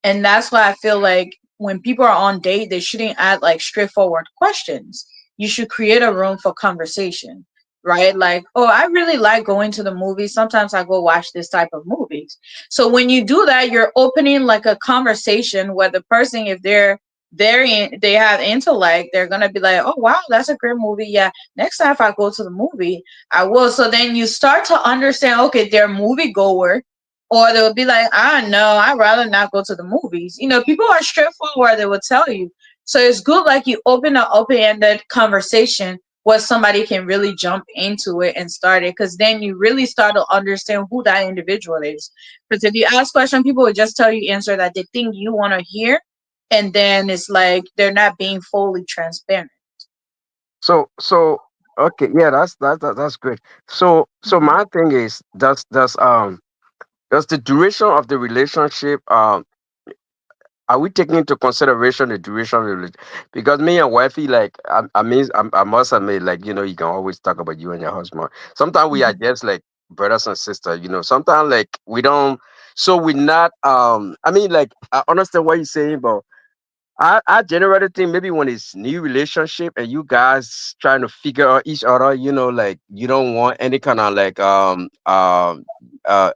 and that's why I feel like when people are on date, they shouldn't ask like straightforward questions. You should create a room for conversation, right? Like, oh, I really like going to the movies. Sometimes I go watch this type of movies. So when you do that, you're opening like a conversation where the person, if they have intellect, they're gonna be like, oh wow, that's a great movie. Yeah, next time if I go to the movie, I will. So then you start to understand, okay, they're a movie goer, or they'll be like, I know, I'd rather not go to the movies. People are straightforward, they will tell you. So it's good like you open an open-ended conversation where somebody can really jump into it and start it, because then you really start to understand who that individual is. Because if you ask question, people will just tell you answer that they think you want to hear, and then it's like they're not being fully transparent. So okay, yeah, that's great. So my thing is, does the duration of the relationship, are we taking into consideration the duration of the relationship? Because me and wifey, like, I must admit, like, you can always talk about you and your husband. Sometimes we are Mhm. just like brothers and sisters. Sometimes like we don't. So we're not. I mean, like, I understand what you're saying, but I generally think maybe when it's new relationship and you guys trying to figure out each other, like you don't want any kind of like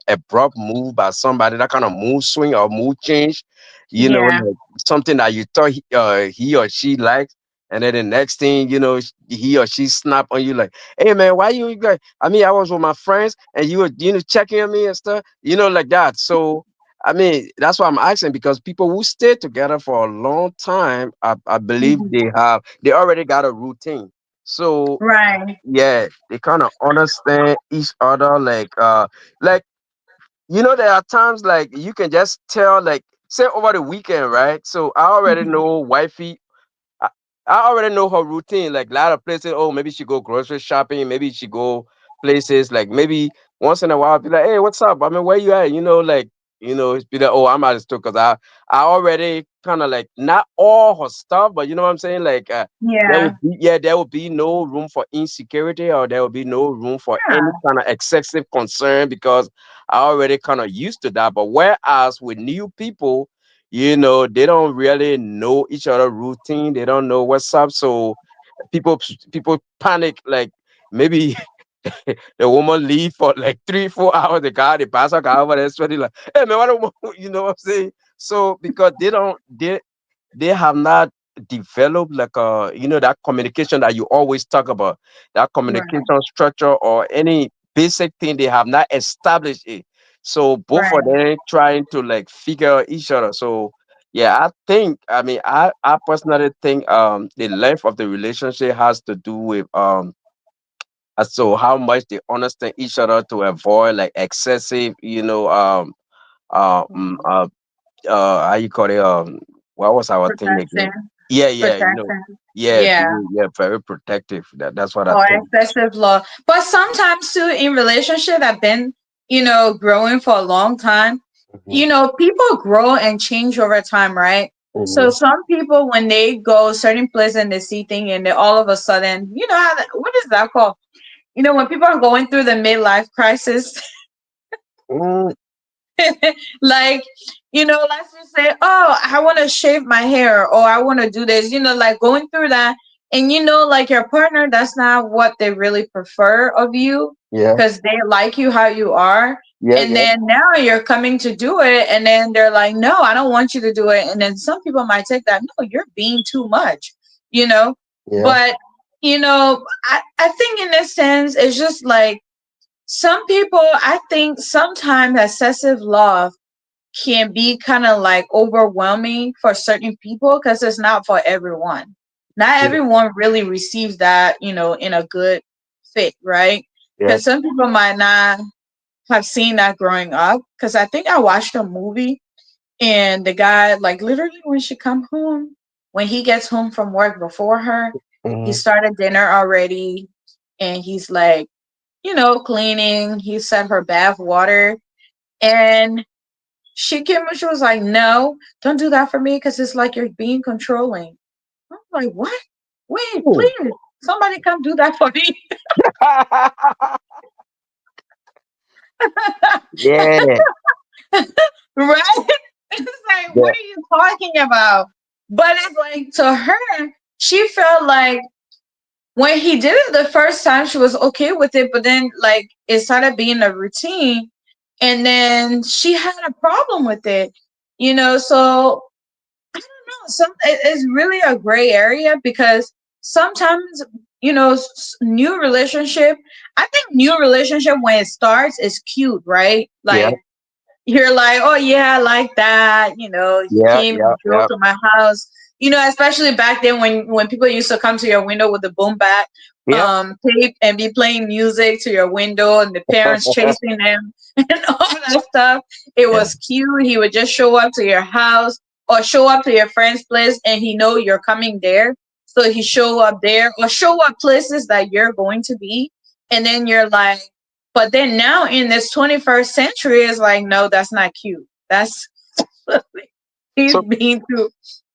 abrupt move by somebody, that kind of mood swing or mood change, Yeah. like something that you thought he or she likes, and then the next thing he or she snap on you like, hey man, why you guys? I mean, I was with my friends and you were checking on me and stuff, like that. So I mean, that's why I'm asking, because people who stay together for a long time, I believe Mhm. they already got a routine. So Right. yeah, they kind of understand each other. Like there are times like you can just tell, like, say over the weekend, right? So I already Mhm. know wifey. I, I already know her routine. Like a lot of places, oh, maybe she go grocery shopping, maybe she go places. Like maybe once in a while, I'll be like, hey, what's up? I mean, where you at? It's be like, oh, I'm at the store, because I already kind of like not all her stuff, but you know what I'm saying. Like Yeah. there would be no room for insecurity, or there would be no room for any Yeah. kind of excessive concern, because I already kind of used to that. But whereas with new people, they don't really know each other routine, they don't know what's up. So people panic, like maybe the woman leave for like 3 4 hours, the pastor guy over there sweating like, hey man, you know what I'm saying? So because they have not developed like that communication that you always talk about, that communication Right. structure or any basic thing, they have not established it. So both of Right. them trying to like figure out each other. So yeah, I mean, I personally think the length of the relationship has to do with so how much they understand each other to avoid like excessive, uh, mm, Mhm. uh, how you call it, what was our thing again? Protection. Yeah, Protection. yeah, to Yeah. be, yeah, very protective. That's what I Or think. excessive love. But sometimes too, in relationship that been, growing for a long time, Hmm. people grow and change over time, right? So Hmm. some people, when they go certain place and they see things, and they all of a sudden, what is that called? When people are going through the midlife crisis, Mm, like, let's just say, oh, I want to shave my hair, or I want to do this, like going through that. and like your partner, that's not what they really prefer of you, Yeah, because they like you how you are. yeah, And yeah, then now you're coming to do it, and then they're like, no, I don't want you to do it. And then some people might take that, no, you're being too much, you know. yeah, But I think in this sense, it's just like some people, I think sometimes excessive love can be kind of like overwhelming for certain people, because it's not for everyone. Not yeah, everyone really receives that, in a good fit, right? yeah. Because some people might not have seen that growing up. Because I think I watched a movie, and the guy, like, literally when she come home, when he gets home from work before her, he Hmm. started dinner already, and he's like, cleaning. He set her bath water, and she came and she was like, "No, don't do that for me, because it's like you're being controlling." I'm like, "What? Wait, please, somebody come do that for me." Yeah, Right? It's like, yeah, what are you talking about? But it's like, to her, she felt like when he did it the first time, she was okay with it, but then like it started being a routine, and then she had a problem with it. So it's really a gray area, because sometimes, new relationship, I think new relationship when it starts is cute, right? yeah, Like, you're like, oh yeah, I like that. He yeah, came yeah, and drove yeah, to my house. Especially back then when people used to come to your window with the boom bat, yeah. tape, and be playing music to your window, and the parents chasing them and all that stuff. It Yeah, was cute. He would just show up to your house or show up to your friend's place, and he know you're coming there. So he show up there or show up places that you're going to be, and then you're like, but then now in this 21st century, it's like, no, that's not cute. That's he's so being too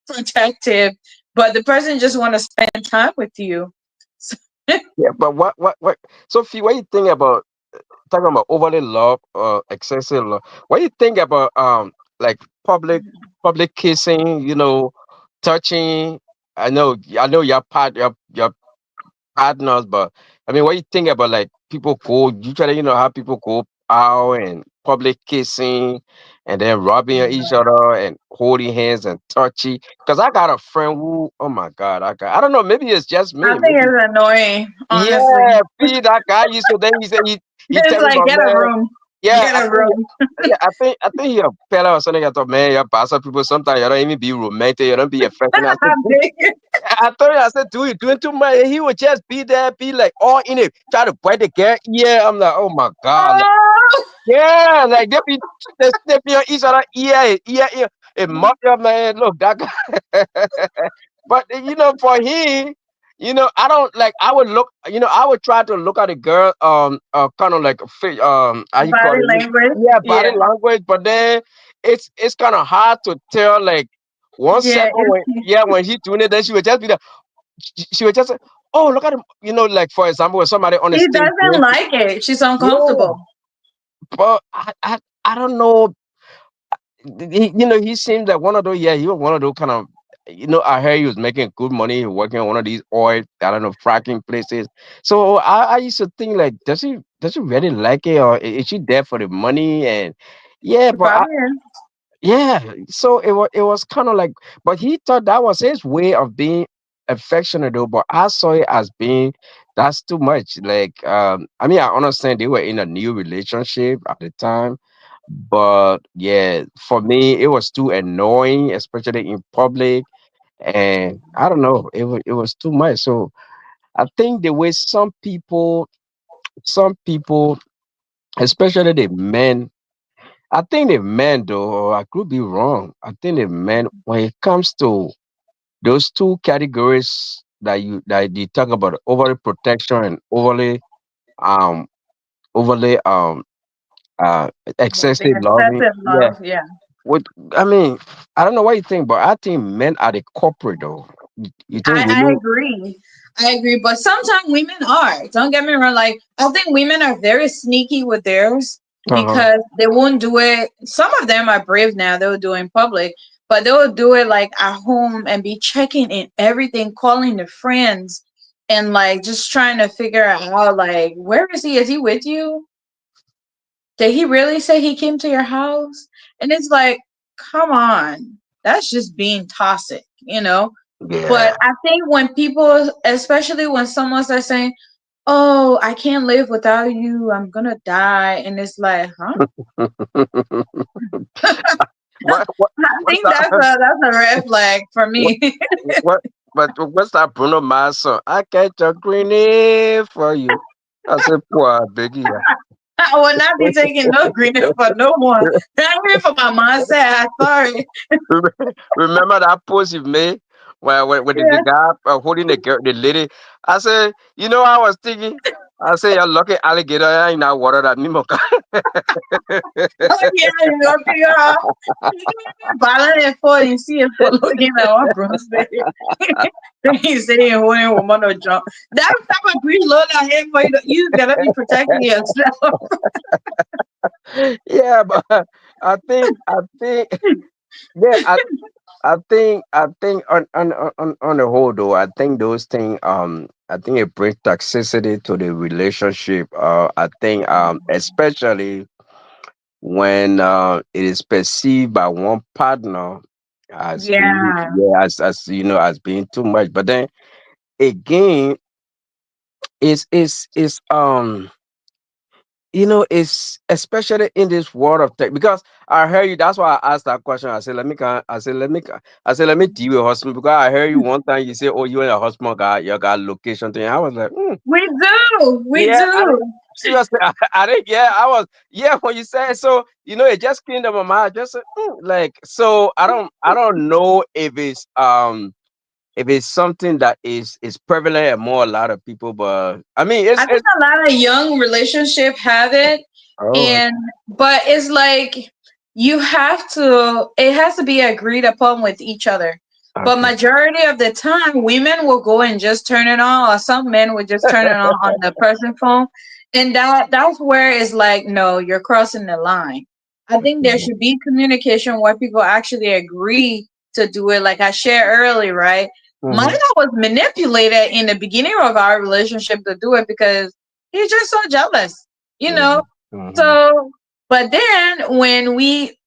protective, but the person just want to spend time with you. So, yeah, but what? So, Fee, what you think about talking about overly love or excessive love? What you think about like public kissing? Touching. I know your partners, but I mean, what you think about like people go usually, how people go out and public kissing and then rubbing each other and holding hands and touchy? Because I got a friend who, oh my God, I don't know, maybe it's just I me, think maybe. it's annoying, honestly. Yeah, see that guy used to then he said he It's tell me, like, but get a man, room, yeah, get a room. I think he a fella or something. I thought, man, you bastard people sometimes you don't even be romantic, you don't be affectionate. I said, I'm big. I told you, I said, dude, you're doing too much. And he would just be there, be like all in it, try to bite the girl. Yeah, I'm like, oh my God. Like, Oh, yeah, like they sniffing on each other ear. It must up, man. Look, that guy. But for him, I don't like I would look, I would try to look at a girl, kind of like how you call body it? language. Yeah, body Yeah, language, but then it's kind of hard to tell like one yeah. second when he's doing it, then she would just be like, she would just say, "Oh, look at him," like for example, when somebody on the She stage doesn't dancing. like it. She's Yeah, uncomfortable. but I don't know. He seemed like one of those. Yeah, he was one of those kind of. I heard he was making good money working on one of these oil, I don't know, fracking places. So I used to think like, does he really like it, or is she there for the money? And yeah, She but probably is. yeah, so it was kind of like, but he thought that was his way of being affectionate though. But I saw it as being that's too much. Like, I mean, I understand they were in a new relationship at the time, but yeah, for me, it was too annoying, especially in public. And I don't know, it was too much. So I think the way some people, especially the men, I think the men though, or I could be wrong. I think the men, when it comes to those two categories that you talk about, overly protection and um overly Yeah, the excessive loving. excessive Yeah. love. Yeah. What I mean, I don't know what you think, but I think men are the culprit though. You think I women? agree. I agree. But sometimes women are. Don't get me wrong. Like, I think women are very sneaky with theirs, Uh-huh. because they won't do it. Some of them are brave now. They'll do it in public. but they will do it like at home and be checking in everything, calling the friends, and like just trying to figure out like where is he? Is he with you? Did he really say he came to your house? And it's like, come on, that's just being toxic, you know? Yeah. But I think when people, especially when someone starts saying, "Oh, I can't live without you. I'm gonna die," and it's like, huh? I what's think that? that's a red flag for What, me. what, but what's that Bruno Mars song? I get your greenie for you. I said, poor Biggie. I will not be taking no green for no one. I'm here for my mindset. Sorry. Remember that post you made when the Yeah. guy holding the girl, the lady? I said, you know, I was thinking. I said, you're lucky alligator in that water that Nemo. Oh yeah, you gonna figure out. Violent at 40, you see it for looking at what broomstick. Then he saying holding woman or jump. That type of green load out here for you. You gotta be protecting yourself. Yeah, but I think, yeah, I think on the whole though, I think those things I think it brings toxicity to the relationship. I think especially when it is perceived by one partner as being, Yeah, yeah, as you know, as being too much. But then again, is it's especially in this world of tech, because I heard you. That's why I asked that question. I said, let me, I said, let me deal with husband, because I heard you one time. You say, oh, you and your husband got your got location thing. I was like, we do. We yeah, I didn't, do. seriously, I didn't. Yeah, I was. Yeah, when you said so, it just came to my mind. I just said, like, so I don't know if it's something that is prevalent among a lot of people, but I mean, I think it's a lot of young relationship have it, oh, and but it's like you have to. It has to be agreed upon with each other. But okay. majority of the time, women will go and just turn it on, or some men would just turn it on the person phone, and that's where it's like, no, you're crossing the line. I think there should be communication where people actually agree to do it. Like I shared earlier, right? Mine Mm-hmm. was manipulated in the beginning of our relationship to do it because he's just so jealous, you know. Mm-hmm. So, but then when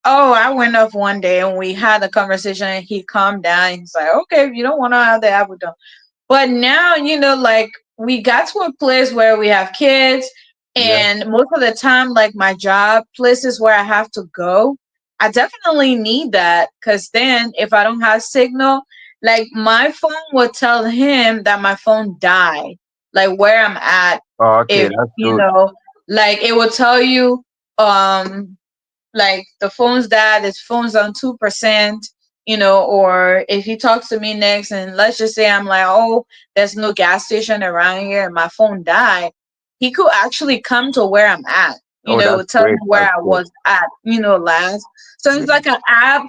I went off one day and we had a conversation. He calmed down. He's like, okay, if you don't want to have the apple, don't. But now, like we got to a place where we have kids, Yeah. and most of the time, like my job, places where I have to go, I definitely need that because then if I don't have signal, like my phone will tell him that my phone died, like where I'm at. Oh, okay, If that's you good. know, like it will tell you, um, like the phone's died, his phone's on 2%, or if he talks to me next and let's just say I'm like, oh, there's no gas station around here and my phone died, he could actually come to where I'm at, Oh, it that's would tell me great. where That's I good. was at, last. So Yeah. it's like an app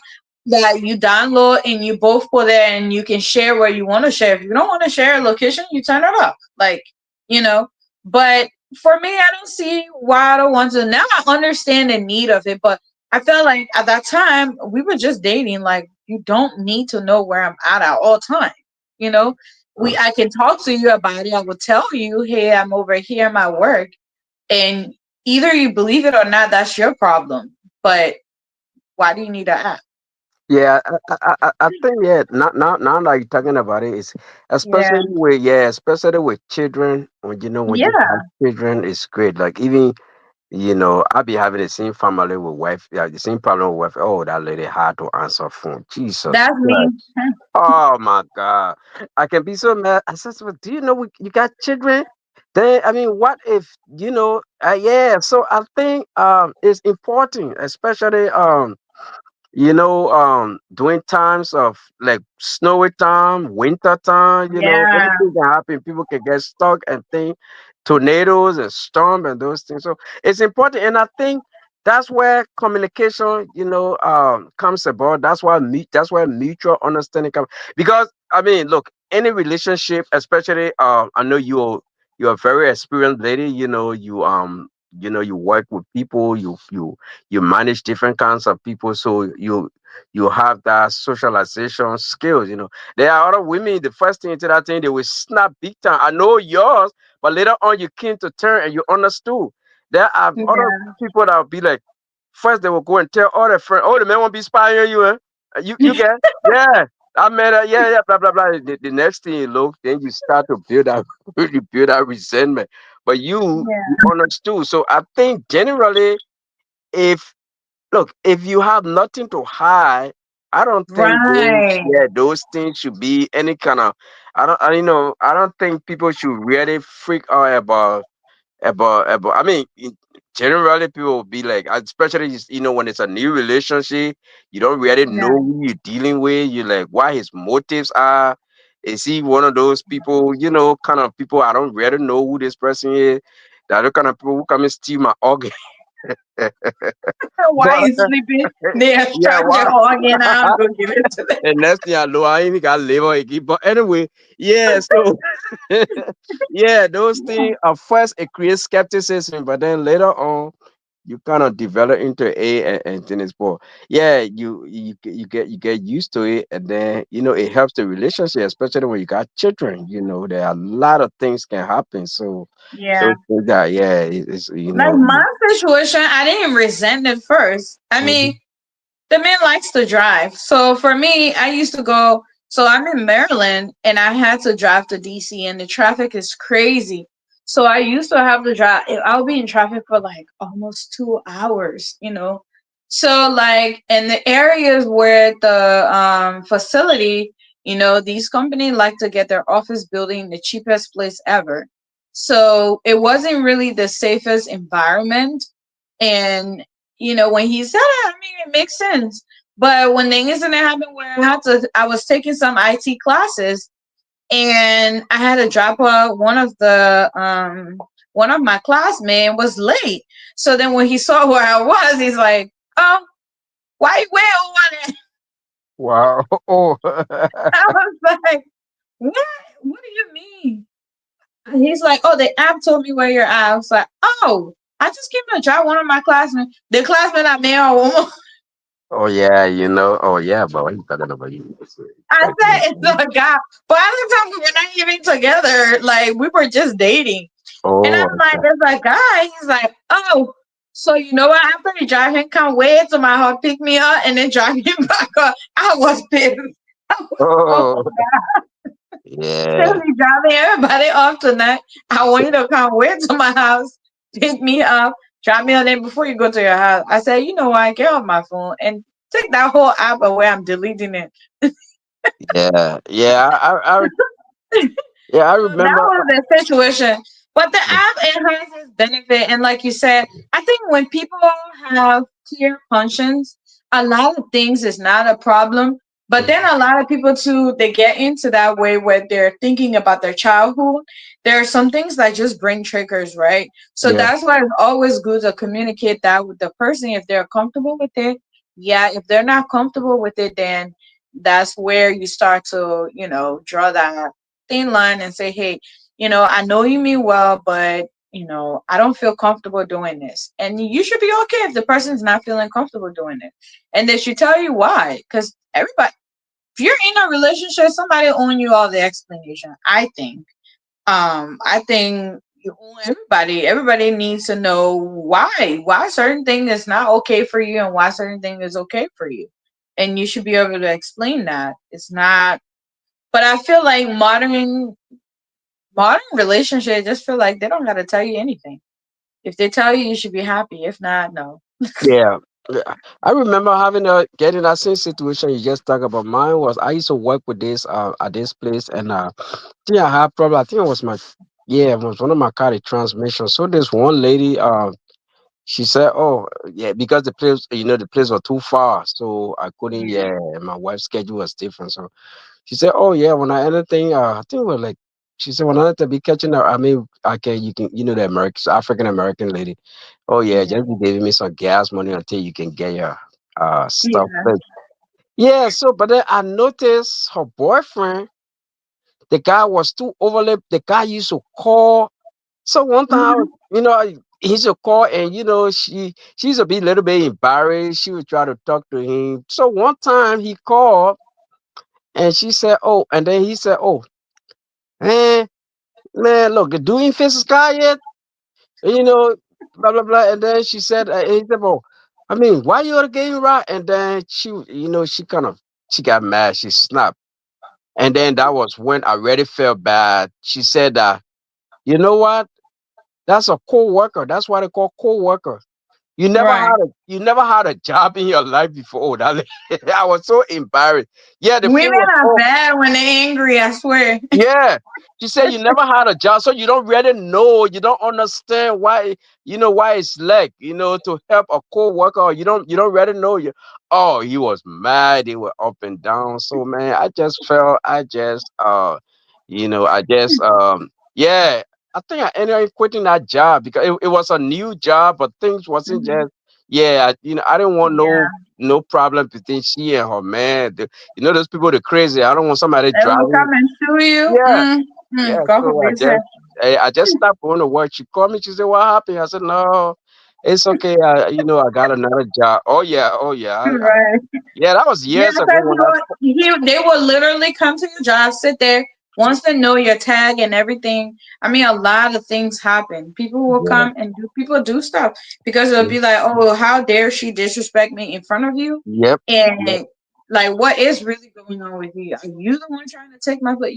that you download and you both put there and you can share where you want to share. If you don't want to share a location, you turn it off. Like, you know, but for me, I don't see why I don't want to. Now I understand the need of it, but I felt like at that time we were just dating. Like you don't need to know where I'm at all time. You know, Uh, I can talk to you about it. I will tell you, hey, I'm over here at my work, and either you believe it or not, that's your problem. But why do you need an app? Yeah, I think, yeah. Now that you're talking about it, is Yeah, especially with children. When you yeah, have children, it's great. Like, even, I be having the same family with wife, yeah, the same problem with wife. Oh, that lady had to answer phone. Jesus that's me. Christ. Oh my God. I can be so mad. I said, well, do you know you got children? Then, I mean, what if, yeah. So I think it's important, especially during times of like snowy time, winter time, Yeah, anything can happen. People can get stuck and things, tornadoes and storm and those things. So it's important. And I think that's where communication, comes about. That's where mutual understanding comes. Because I mean, look, any relationship, especially I know you're a very experienced lady, you you work with people, you manage different kinds of people, so you have that socialization skills. There are other women, the first thing into that thing, they will snap big time. I know yours, but later on you came to turn and you understood. There are other Yeah. people that will be like, first they will go and tell all their friends, oh, the man won't be spying on you, eh? You get, yeah, I met her, yeah, yeah, blah blah blah. The next thing you look, then you start to build that you build that resentment. But you Yeah. understood. So I think generally, if if you have nothing to hide, I don't think Right. those things should be any kind of. I don't think people should really freak out about. I mean, generally people will be like, especially when it's a new relationship, you don't really know Yeah. who you're dealing with. You like what his motives are. Is he one of those people? Kind of people I don't really know who this person is. That the kind of people who come and steal my organ. Why But you sleeping? They yeah, extract wow. your organ out, go give it to them. And next thing I know, I ain't even got liver again. But anyway, yeah. So yeah, those things at first it creates skepticism, but then later on you kind of develop into and things. But yeah, you get used to it, and then it helps the relationship, especially when you got children. There are a lot of things can happen. So Yeah. those things that, yeah, it's Like my situation, I didn't resent it first. I mean, Mhm. the man likes to drive. So for me, I used to go. So I'm in Maryland and I had to drive to DC and the traffic is crazy. So I used to have to drive. I'll be in traffic for like almost 2 hours. So like in the areas where the facility, these companies like to get their office building the cheapest place ever. So it wasn't really the safest environment. And when he said it, I mean, it makes sense. But when the incident happened where I was taking some IT classes and I had to drop off one of my classmates was late. So then when he saw where I was, he's like, "Oh, why you wear all that?" Wow. Oh. I was like, "What? What do you mean?" And he's like, "Oh, the app told me where you're at." I was like, "Oh, I just came to drop one of my classmates. The classmate I made a woman." Oh yeah, oh yeah, but what you talking about? I Like, said it's a guy. But at the time we were not even together. Like we were just dating. And I'm oh, like, there's a guy. He's like, oh, so you know what? After he drive him, come wait till my heart pick me up and then drive him back up. I was pissed. I was so oh, mad. Still yeah, be driving everybody off tonight. I want you to come wait to my house, pick me up, drop me on there before you go to your house. I said, you know what? Get off my phone and take that whole app away. I'm deleting it. yeah, yeah. I That remember. was the situation. But the app enhances benefit, and like you said, I think when people have clear conscience, a lot of things is not a problem. But then a lot of people too, they get into that way where they're thinking about their childhood. There are some things that just bring triggers, right? So Yeah, that's why it's always good to communicate that with the person if they're comfortable with it. Yeah, if they're not comfortable with it, then that's where you start to, draw that thin line and say, hey, I know you mean well, but I don't feel comfortable doing this. And you should be okay if the person's not feeling comfortable doing it. And they should tell you why. Because everybody, if you're in a relationship, somebody owe you all the explanation, I think. I think you owe everybody needs to know why certain thing is not okay for you and why certain thing is okay for you. And you should be able to explain that. It's not, but I feel like modern relationships just feel like they don't gotta tell you anything. If they tell you, you should be happy. If not, no. yeah. Yeah. I remember having getting that same situation you just talked about. Mine was I used to work with this at this place, and think I had problem. I think it was it was one of my car the transmission. So this one lady, she said, "Oh, yeah, because the place was too far, so I couldn't. Yeah. Yeah, my wife's schedule was different. So she said, "Oh yeah, when I anything, I think we're like." She said, "When I to be catching up, I mean, I can, you can, the American African American lady. Oh yeah, Yeah. just be giving me some gas money until you can get your stuff Yeah. fixed." Yeah. So, but then I noticed her boyfriend, the guy was too overly. The guy used to call. So one time, I was, Mhm. he used to call, and she used to be a little bit embarrassed. She would try to talk to him. So one time he called, and she said, "Oh," and then he said, "Oh, man, man, look, doing faces guy yet?" You know, blah blah blah. And then she said, he said, "Oh, I mean, why you are getting right?" And then she kind of she got mad. She snapped, and then that was when I really felt bad. She said that, "You know what? That's a co-worker. That's why they call co-worker. Right. You never had a job in your life before." Oh, that I was so embarrassed. Yeah, the Women phone was are off. bad when they're angry, I swear. Yeah. She said you never had a job, so you don't really know, you don't understand why, why it's like, to help a co-worker. Or you don't really know. Oh, he was mad. He was up and down. So man, I just yeah, I think I ended up quitting that job because it was a new job, but things wasn't Mhm. just, yeah, I didn't want Yeah. no problem between she and her man. Those people, they're crazy. I don't want somebody They will driving. come and sue you. Yeah, yeah. God So forbid. Say, I just stopped going to work. She called me. She said, "What happened?" I said, "No, it's okay. I got another job." Oh yeah, oh yeah. right. Yeah, that was Yeah, years ago because when I. they will literally come to your job, sit there, wants to know your tag and everything. I mean, a lot of things happen. People will Yeah, come and people do stuff because it'll yeah. be like, oh, how dare she disrespect me in front of you? Yep, yep, And like, what is really going on with you? Are you the one trying to take my place?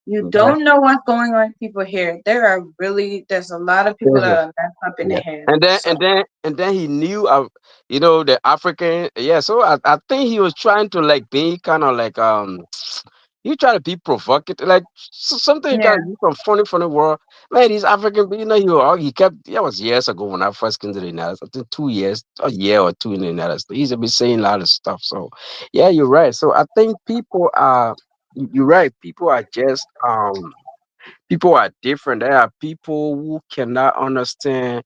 You yeah. don't know what's going on with people here. There's a lot of people that Crazy. are messed up in the Yeah. head. And then So and then and then he knew the African. Yeah, so I think he was trying to like be kind of like he tried to be provocative, like something. He tried yeah, to use some funny word. Man, he's African, but he kept. That was years ago when I first came to the United States. I think 2 years, a year or two in the United States. He's been saying a lot of stuff. So yeah, you're right. So I think people are. You're right. People are different. There are people who cannot understand.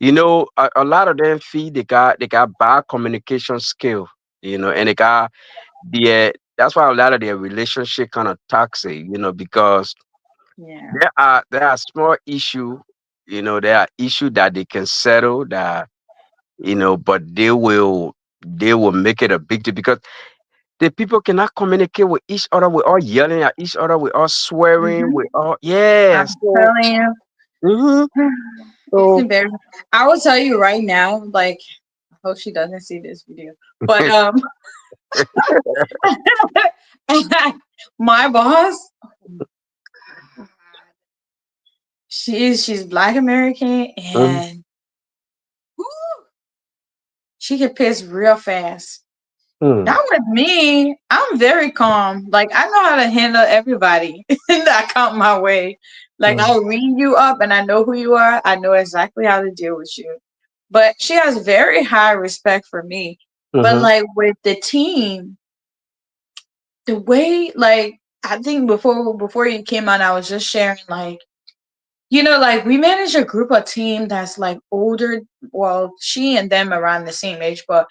A lot of them feel they got bad communication skill. And they got that's why a lot of their relationship kind of toxic. Because yeah, there are small issue. There are issue that they can settle that. But they will make it a big deal because the people cannot communicate with each other. We're all yelling at each other. We're all swearing. hmm We're all, yeah. I'm telling you. Mhm. It's So, embarrassing. I will tell you right now, like, I hope she doesn't see this video. But my boss, she's Black American mhm, and whew, she can piss real fast. mm, Not with me. I'm very calm. Like I know how to handle everybody that come my way. Like mm, I'll read you up and I know who you are. I know exactly how to deal with you. But she has very high respect for me. But mhm, like with the team, the way like I think before you came on, I was just sharing like like we manage a group of team that's like older. Well, she and them around the same age, but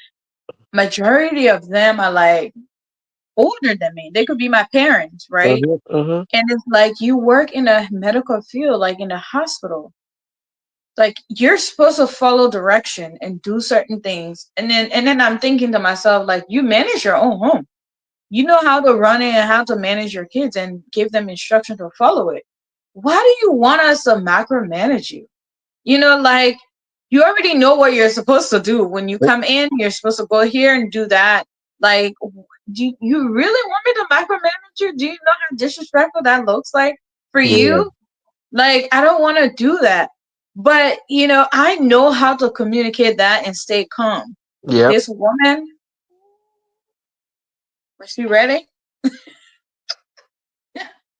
majority of them are like older than me. They could be my parents, right? mhm, mhm. And it's like you work in a medical field, like in a hospital. Like you're supposed to follow direction and do certain things. And then I'm thinking to myself, like, you manage your own home. You know how to run it and how to manage your kids and give them instruction to follow it. Why do you want us to micromanage you? Like you already know what you're supposed to do. When you come in, you're supposed to go here and do that. Like, do you really want me to micromanage you? Do you know how disrespectful that looks like for Yeah. you? Like, I don't want to do that. But, I know how to communicate that and stay calm. Yep. This woman, was she ready?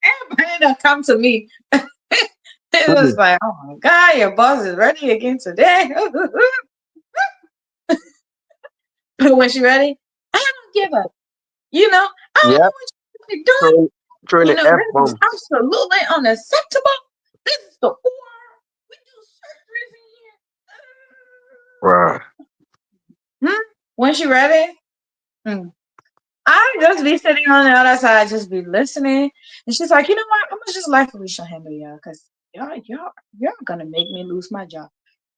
Everybody that come to me. It was Mhm. like, oh my God, your boss is ready again today. But when she ready, I don't give up. I don't know Yep. what you're doing. Throwing the F This is bomb. absolutely unacceptable. This is the war. We do surgeries Right. in here. When she ready, hmm, I just be sitting on the other side, just be listening. And she's like, you know what? I'm gonna just let Felicia handle y'all, cause y'all gonna make me lose my job.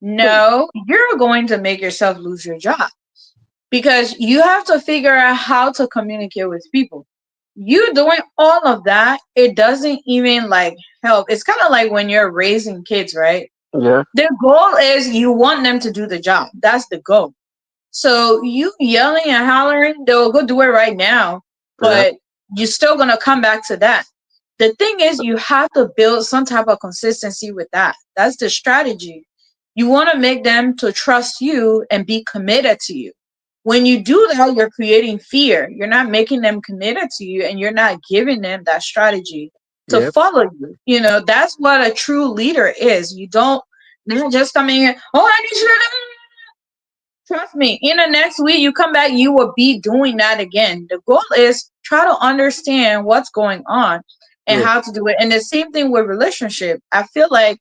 No, you're going to make yourself lose your job because you have to figure out how to communicate with people. You doing all of that, it doesn't even like help. It's kind of like when you're raising kids, right? Yeah. The goal is you want them to do the job. That's the goal. So you yelling and hollering, they'll go do it right now, Yeah. but you're still gonna come back to that. The thing is, you have to build some type of consistency with that. That's the strategy. You want to make them to trust you and be committed to you. When you do that, you're creating fear. You're not making them committed to you, and you're not giving them that strategy to Yep. follow you. That's what a true leader is. You don't, they're just coming in, oh, I need you to trust me, in the next week you come back, you will be doing that again. The goal is try to understand what's going on and Yeah. how to do it. And the same thing with relationship. I feel like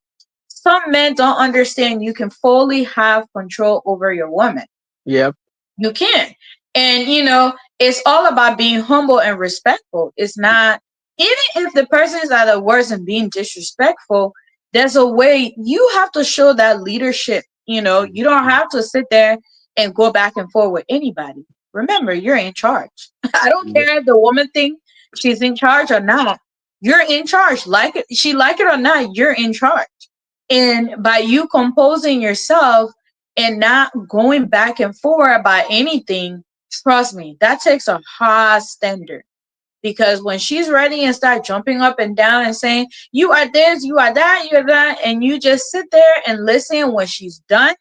some men don't understand you can fully have control over your woman. Yep. You can. And it's all about being humble and respectful. It's not, even if the person is at a worst and being disrespectful, there's a way you have to show that leadership. You don't have to sit there and go back and forth with anybody. Remember, you're in charge. I don't Yep. care if the woman thinks she's in charge or not. You're in charge. Like it, she like it or not, you're in charge. And by you composing yourself and not going back and forth about anything, trust me, that takes a high standard. Because when she's ready and start jumping up and down and saying, you are this, you are that, you're that, and you just sit there and listen when she's done,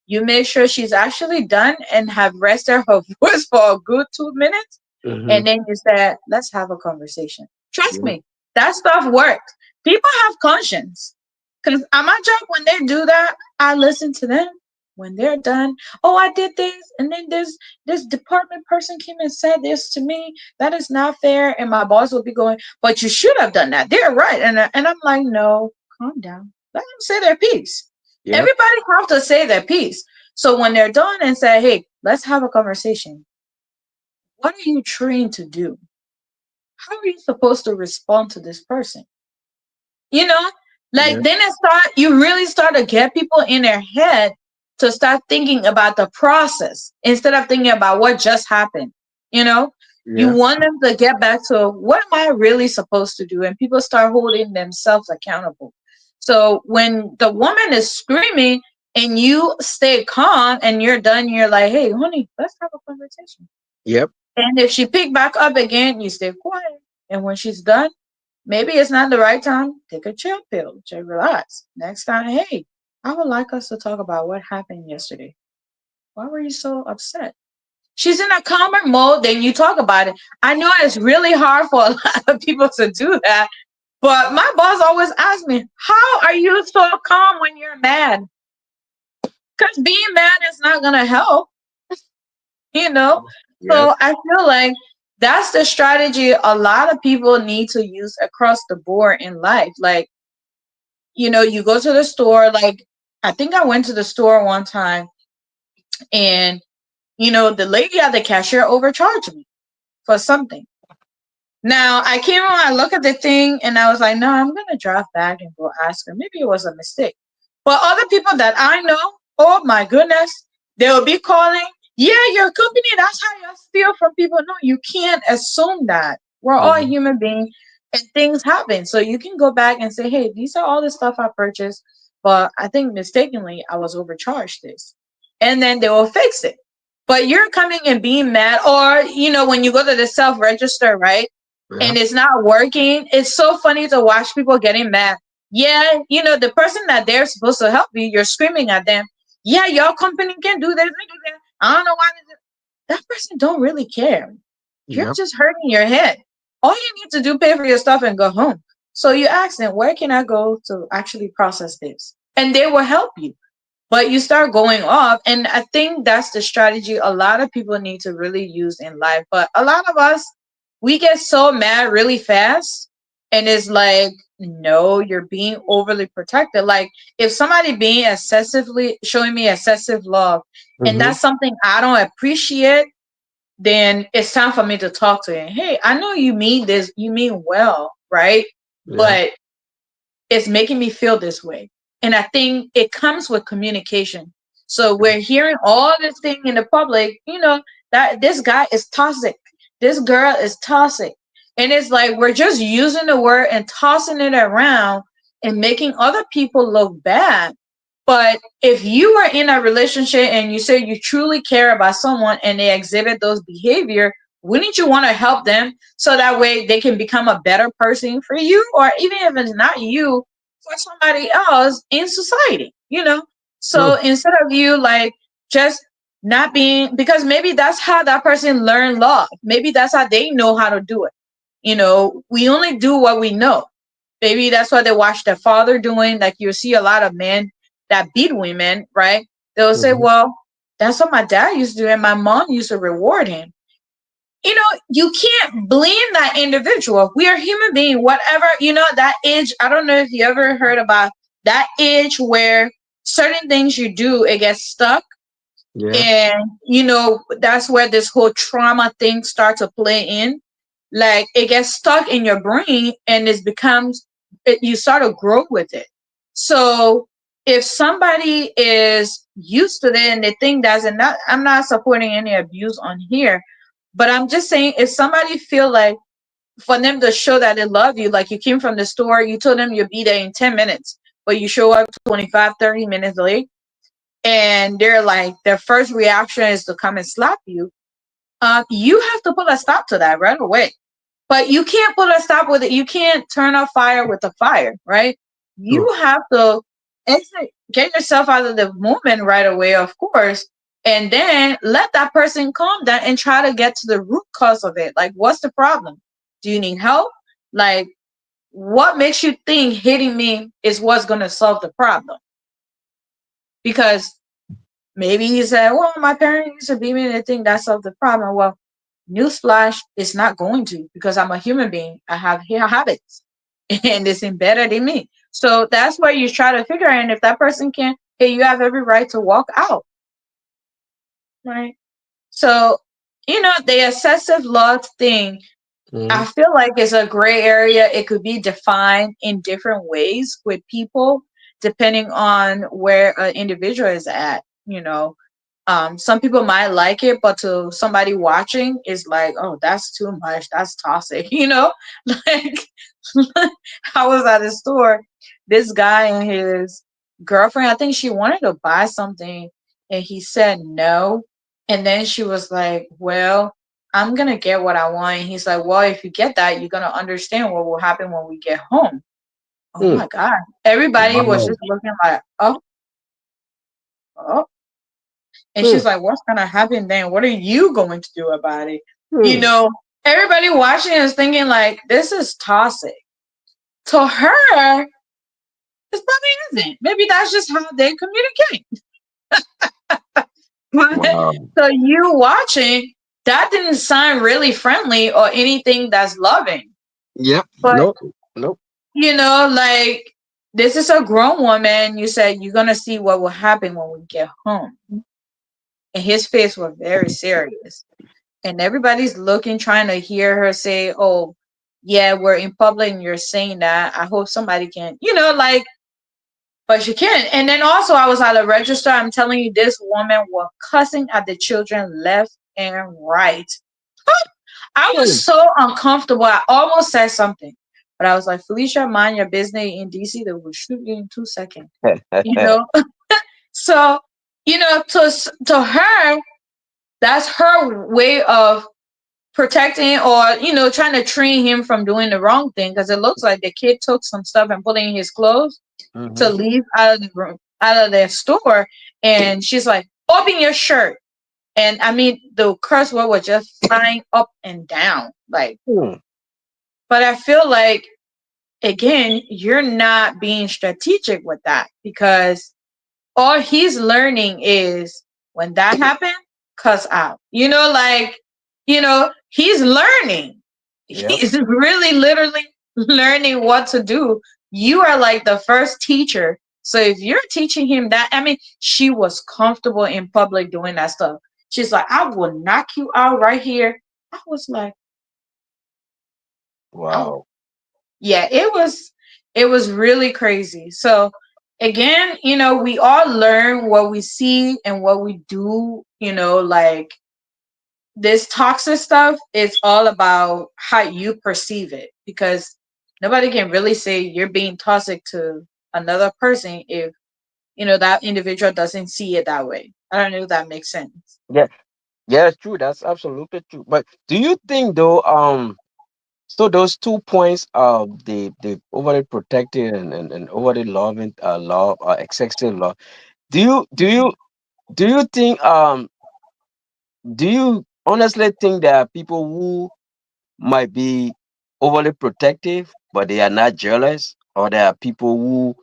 you make sure she's actually done and have rested her voice for a good 2 minutes. Mm-hmm. And then you said, let's have a conversation. Trust Yep. me, that stuff works. People have conscience. Because at my job, when they do that, I listen to them. When they're done, oh, I did this, and then this department person came and said this to me. That is not fair. And my boss will be going, but you should have done that. They're right. And I'm like, no, calm down. Let them say their piece. Yep. Everybody have to say their piece. So when they're done and say, hey, let's have a conversation. What are you trained to do? How are you supposed to respond to this person? You know, like Yep. then you really start to get people in their head to start thinking about the process instead of thinking about what just happened. You know, you Yeah. want them to get back to what am I really supposed to do? And people start holding themselves accountable. So when the woman is screaming and you stay calm and you're done, you're like, hey, honey, let's have a conversation. Yep. And if she pick back up again, you stay quiet. And when she's done, maybe it's not the right time. Take a chill pill. Just relax. Next time, hey, I would like us to talk about what happened yesterday. Why were you so upset? She's in a calmer mode, then you talk about it. I know it's really hard for a lot of people to do that, but my boss always asks me, how are you so calm when you're mad? Because being mad is not going to help, you know? Yep. So I feel like that's the strategy a lot of people need to use across the board in life. Like, you go to the store, like, I think I went to the store one time and, the lady at the cashier overcharged me for something. Now I came on, I look at the thing and I was like, no, I'm gonna drive back and go ask her. Maybe it was a mistake. But other people that I know, oh my goodness, they will be calling, yeah, your company, that's how you steal from people. No, you can't assume that. We're all Mm-hmm. human beings and things happen. So you can go back and say, hey, these are all the stuff I purchased, but I think mistakenly I was overcharged this. And then they will fix it. But you're coming and being mad, or when you go to the self register, right? Yeah. And it's not working. It's so funny to watch people getting mad. Yeah, the person that they're supposed to help you, you're screaming at them. Yeah, your company can do this and do that. I don't know why that person don't really care. You're Yep. just hurting your head. All you need to do, pay for your stuff and go home. So you ask them, where can I go to actually process this? And they will help you. But you start going off, and I think that's the strategy a lot of people need to really use in life. But a lot of us, we get so mad really fast, and it's like, no, you're being overly protected. Like if somebody being excessively showing me excessive love, and Mm-hmm. that's something I don't appreciate, then it's time for me to talk to him. Hey, I know you mean this, you mean well, right? Yeah. But it's making me feel this way. And I think it comes with communication. So we're hearing all this thing in the public, that this guy is toxic. This girl is toxic. And it's like we're just using the word and tossing it around and making other people look bad. But if you are in a relationship and you say you truly care about someone and they exhibit those behavior, wouldn't you want to help them so that way they can become a better person for you, or even if it's not you, for somebody else in society? So Mm, instead of you like just not being, because maybe that's how that person learned love. Maybe that's how they know how to do it. We only do what we know. Maybe that's what they watch their father doing. Like you see a lot of men that beat women, right? They'll say, mhm. well, that's what my dad used to do, and my mom used to reward him. You can't blame that individual. We are human beings, whatever, that age. I don't know if you ever heard about that age where certain things you do, it gets stuck. Yeah. And, that's where this whole trauma thing starts to play in. Like it gets stuck in your brain and you start to grow with it. So if somebody is used to it and they think that's, and not, I'm not supporting any abuse on here, but I'm just saying, if somebody feel like for them to show that they love you, like you came from the store, you told them you'll be there in 10 minutes, but you show up 25, 30 minutes late, and they're like, their first reaction is to come and slap you, you have to put a stop to that right away. But you can't put a stop with it. You can't turn a fire with a fire, right? Mm. You have to get yourself out of the moment right away, of course, and then let that person calm down and try to get to the root cause of it. Like, what's the problem? Do you need help? Like, what makes you think hitting me is what's going to solve the problem? Because maybe he said, well, my parents used to beat me and they think that solved the problem. Well, newsflash, it's not going to, because I'm a human being. I have habits and it's embedded in me. So that's where you try to figure out. And if that person can, hey, you have every right to walk out. Right. So, the excessive love thing, I Mhm. feel like it's a gray area. It could be defined in different ways with people, depending on where an individual is at. Some people might like it, but to somebody watching is like, oh, that's too much, that's toxic. Like I was at the store, this guy and his girlfriend, I think she wanted to buy something and he said no, and then she was like, well, I'm gonna get what I want. And he's like, well, if you get that, you're gonna understand what will happen when we get home. Oh Mm. my god, everybody was Wow. just looking like, oh, oh. And she's Mm. like, what's gonna happen then? What are you going to do about it? You Mm. know, everybody watching is thinking like, this is toxic. To her, it probably isn't. Maybe that's just how they communicate. Wow. So you watching, that didn't sound really friendly or anything that's loving. Yep. But Nope. Nope. like, this is a grown woman. You said you're gonna see what will happen when we get home. And his face was very serious. And everybody's looking, trying to hear her say, oh, yeah, we're in public and you're saying that. I hope somebody can, like, but she can't. And then also, I was at a register. I'm telling you, this woman was cussing at the children left and right. I was Mm. so uncomfortable. I almost said something, but I was like, Felicia, mind your business in DC. They will shoot you in 2 seconds. You know. So, to her, that's her way of protecting, or trying to train him from doing the wrong thing, because it looks like the kid took some stuff and put it in his clothes to Mhm. leave out of the room, out of their store. And she's like, open your shirt. And I mean, the curse word was just flying up and down, like. Mm. But I feel like, again, you're not being strategic with that, because all he's learning is, when that happened, cuss out. Like, he's learning. Yep. He's really literally learning what to do. You are like the first teacher. So if you're teaching him that, I mean, she was comfortable in public doing that stuff. She's like, I will knock you out right here. I was like, oh, Wow. yeah, it was really crazy. So again, we all learn what we see and what we do, like this toxic stuff is all about how you perceive it, because nobody can really say you're being toxic to another person if that individual doesn't see it that way. I don't know if that makes sense. Yeah, yeah, it's true. That's absolutely true. But do you think though, so those 2 points of the overly protective and overly loving love excessive love, do you do Mhm. you do you think do you honestly think there are people who might be overly protective but they are not jealous, or there are people who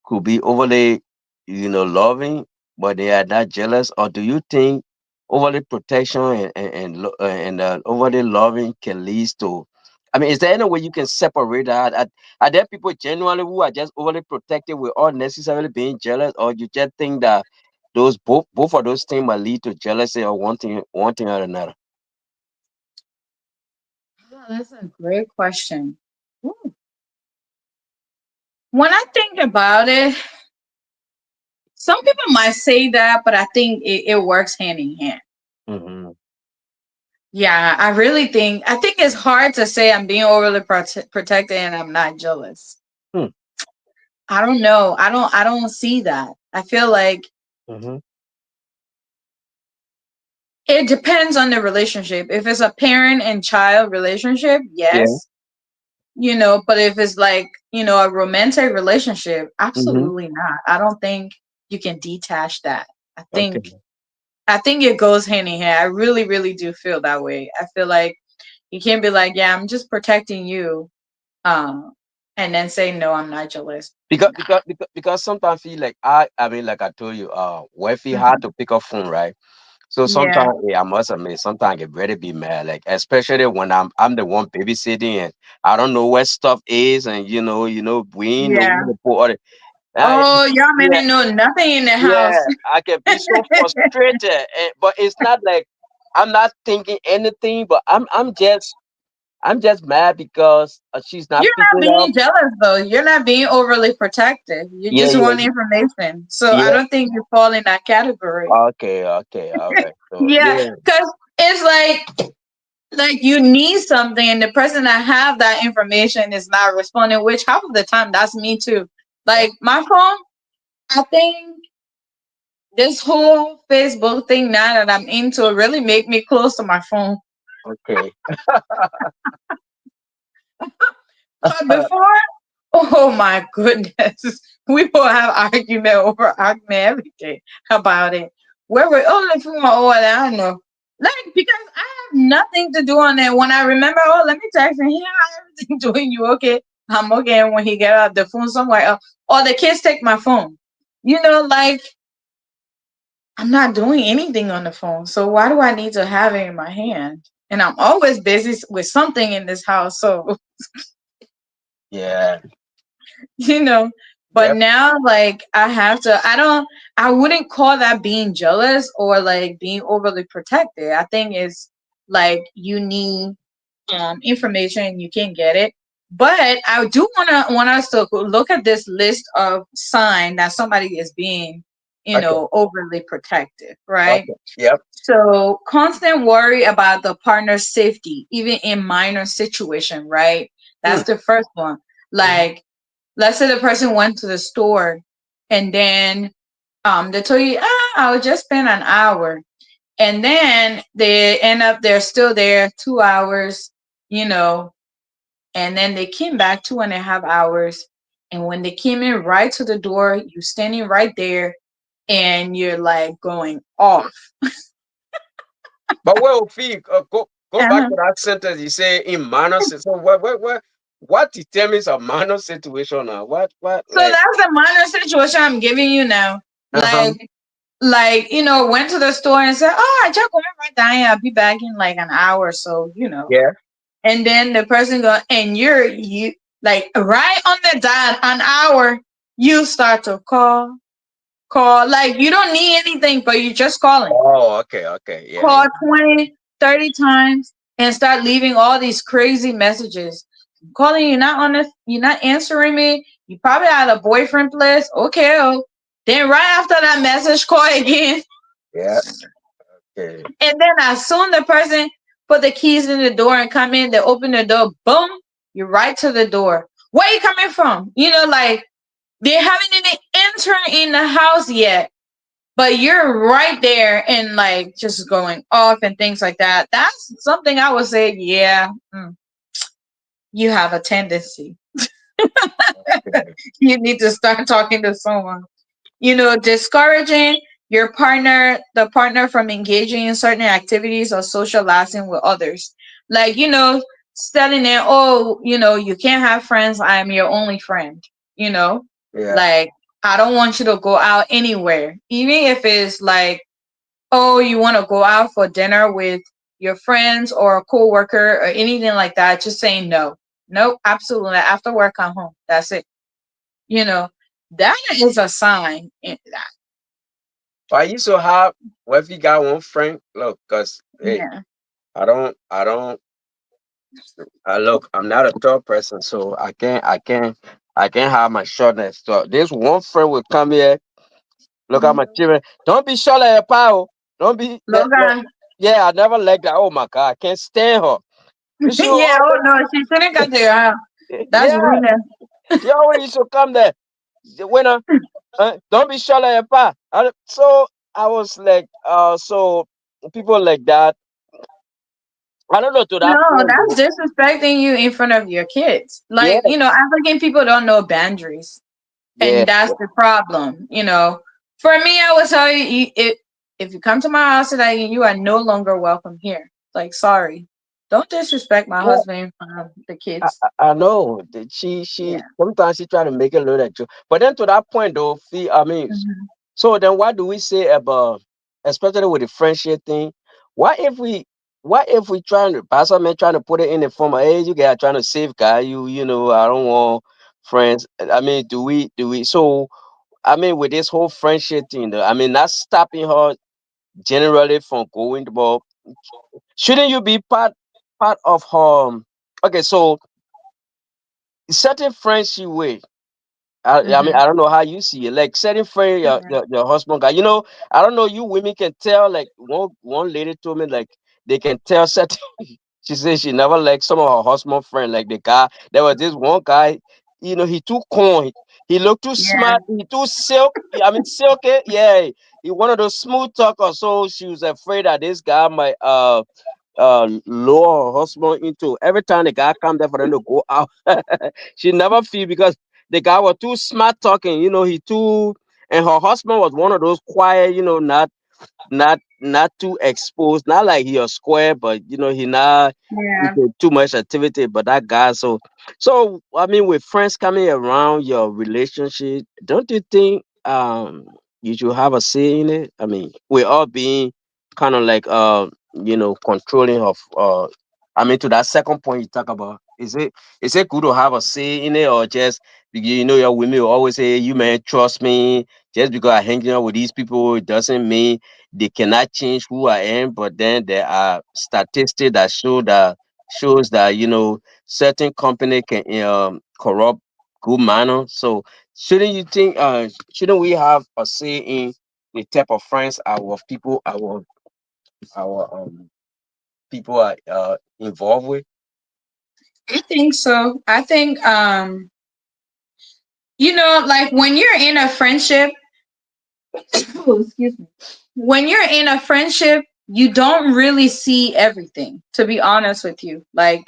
could be overly, loving, but they are not jealous? Or do you think overly protection and overly loving can lead to? I mean, is there any way you can separate that? Are there people genuinely who are just overly protective without necessarily being jealous, or you just think that those both of those things might lead to jealousy or one thing or another? Oh, that's a great question. Ooh. When I think about it, some people might say that, but I think it works hand in hand. Mm-hmm. Yeah, I think it's hard to say I'm being overly protected and I'm not jealous. Hmm. I don't know. I don't see that. I feel like Mm-hmm. it depends on the relationship. If it's a parent and child relationship, Yeah. yes. But if it's like, a romantic relationship, Mm-hmm. absolutely not. I don't think you can detach that. I think Okay. I think it goes hand in hand. I really, really do feel that way. I feel like you can't be like, yeah, I'm just protecting you, um, and then say, no, I'm not jealous. Because sometimes feel like I mean, like I told you, wifey had Mhm. to pick up phone, right? So Yeah, sometimes, yeah, I must admit, sometimes I get ready to be mad, like especially when I'm the one babysitting and I don't know where stuff is, and we ain't know yeah. where to put all the. I, Oh, y'all men yeah, ain't know nothing in the yeah, house. I can be so frustrated, but it's not like I'm not thinking anything, but I'm just mad because she's not You're not picking up. being jealous though. You're not being overly protective. You Yeah, just yeah, want information. So I yeah. don't think you fall in that category. Okay, okay, all right. So Yeah, yeah, because it's like you need something and the person that have that information is not responding, which half of the time that's me too. oh, Like my phone, I think this whole Facebook thing now that I'm into really make me close to my phone. okay. But before, oh my goodness, we will have argument every day about it. Where we oh let's oh I don't know. Like because I have nothing to do on it. When I remember, oh let me text him, yeah, everything doing you okay. I'm okay. And when he get out the phone somewhere else, or the kids take my phone. Like I'm not doing anything on the phone. So why do I need to have it in my hand? And I'm always busy with something in this house. So Yeah. you know but Yep. now like I wouldn't call that being jealous or like being overly protected. I think it's like you need information and you can get it. But I do want us to look at this list of sign that somebody is being Okay. overly protective, right? Okay. Yep. So constant worry about the partner's safety even in minor situation, right? Hmm. That's the first one. Mhm. Like let's say the person went to the store and then they told you, I'll just spend an hour. And then they end up they're still there 2 hours, you know, and then they came back 2.5 hours. And when they came in right to the door, you standing right there and you're like going off. But well, Fee, go back Uh-huh. to that sentence. You say in minor. So what determines a minor situation now? What So like? that's the minor situation I'm giving you now. Uh-huh. Like, went to the store and said, oh, I just going right down here. I'll be back in like an hour or so. Yeah. And then the person go, and you like right on the dot, an hour, you start to call. Like you don't need anything, but you just calling. Oh, okay, okay. Yeah, Call yeah. 20, 30 times and start leaving all these crazy messages. I'm calling you, not on this, you're not answering me. You probably had a boyfriend place. Okay. Oh. Then right after that message, call again. Yeah. Okay. And then as soon the person put the keys in the door and come in, they open the door, boom, you're right to the door. Where you coming from? Like they haven't even entered in the house yet, but you're right there and like just going off and things like that. That's something I would say, yeah, you have a tendency. Okay. You need to start talking to someone. Discouraging the partner from engaging in certain activities or socializing with others. Like, telling them, oh, you can't have friends. I am your only friend. You know, Yeah. like, I don't want you to go out anywhere. Even if it's like, oh, you want to go out for dinner with your friends or a coworker or anything like that, just saying no. Nope, absolutely. After work, I'm home. That's it. You know, that is a sign. But I used to have, what if you got one friend? Look, cause hey, Yeah. I don't. Look, I'm not a tall person, so I can't have my shortness. So this one friend will come here, look at Mhm. my children. Don't be short like a pile. Don't be that. No. Logan. Yeah, I never like that. Oh my God, I can't stand her. She Yeah, oh always, no, she shouldn't got there. That's yeah, rudeness. she always used to come there. When don't be short like a pile. So I was like, so people like that. I don't know to No, that point that's though. disrespecting you in front of your kids. Yeah, Like, African people don't know boundaries. yeah, And that's the problem. For me, I would tell you, if you come to my house today, you are no longer welcome here. Like, sorry. Don't disrespect my yeah. husband in front of the kids. I know that Yeah. she sometimes she try to make it look like joke, but then to that point though, I mean, Hmm. so then what do we say about, especially with the friendship thing? What if we, what if we trying to, pastor man trying to put it in the form of, hey, you guys are trying to safeguard you, I don't want friends. I mean, do we? So I mean, with this whole friendship thing, though, I mean, that's stopping her generally from going to, well, shouldn't you be part of her? Okay, so certain friends she with. I mean, Hmm. I don't know how you see it. Like certain friend, your husband guy. I don't know. You women can tell. Like one lady told me, like they can tell certain. She said she never liked some of her husband friend. Like the guy, there was this one guy. He too corn. He looked too Yeah. smart. He too silk. I mean, silky. Yeah, he one of those smooth talkers. So she was afraid that this guy might lure her husband into every time the guy come there for them to go out. She never feel because the guy was too smart talking, he too, and her husband was one of those quiet, not too exposed, not like he a square, but he not Yeah. into too much activity. But that guy, so I mean, with friends coming around your relationship, don't you think you should have a say in it? I mean, we all being kind of like controlling of I mean, to that second point you talk about, is it good to have a say in it, or just your women will always say, you man, trust me, just because I hang out with these people, it doesn't mean they cannot change who I am. But then there are statistics that shows that certain company can corrupt good manner. So shouldn't you think shouldn't we have a say in the type of friends our people our people are involved with? I think so. I think like when you're in a friendship, oh, excuse me. When you're in a friendship, you don't really see everything, to be honest with you. Like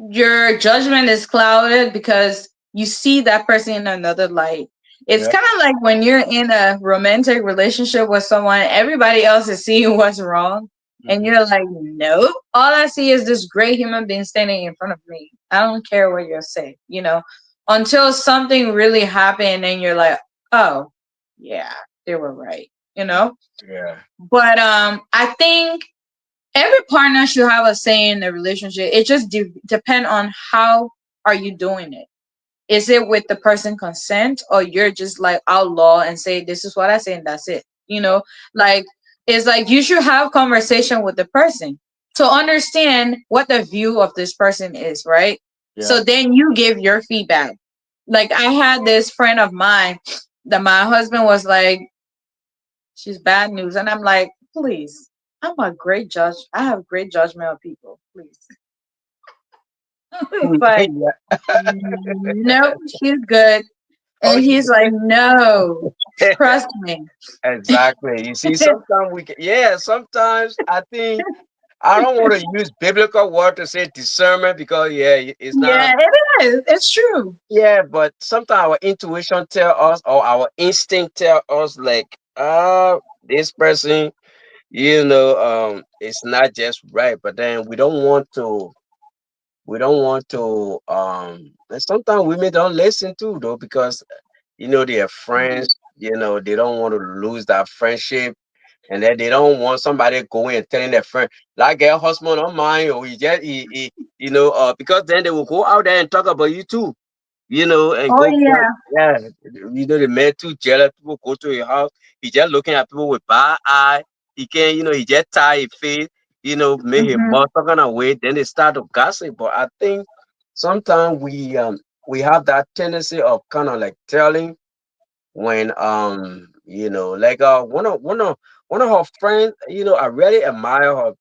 your judgment is clouded because you see that person in another light. It's Yeah. kind of like when you're in a romantic relationship with someone, everybody else is seeing what's wrong. And Hmm. you're like, nope. All I see is this great human being standing in front of me. I don't care what you're saying. Until something really happened and you're like, oh, yeah, they were right. Yeah. But I think every partner should have a say in the relationship. It just depend on how are you doing it. Is it with the person consent, or you're just like outlaw and say this is what I say and that's it. Like it's like you should have conversation with the person to understand what the view of this person is, right? Yeah. So then you give your feedback. Like I had this friend of mine that my husband was like, she's bad news. And I'm like, please, I'm a great judge. I have great judgment of people. Please. It's like, nope, she's good. Oh, And he's like, no, trust me. exactly. You see, sometimes yeah, sometimes I think I don't want to use biblical word to say discernment because yeah, it's not. Yeah, it is. It's true. Yeah, but sometimes our intuition tell us or our instinct tell us like, this person, it's not just right. But then we don't want to and sometimes women don't listen too though because they are friends, they don't want to lose that friendship, and then they don't want somebody going and telling their friend, like a husband of mine, or because then they will go out there and talk about you too, and Oh, go, yeah. yeah, the man too jealous. People go to your house. He just looking at people with bad eye. He can't, he just tie his face, make his Hmm. mouth talking away. Then they start to gossip. But I think sometimes we have that tendency of kind of like telling when like one of her friends, I really admire her.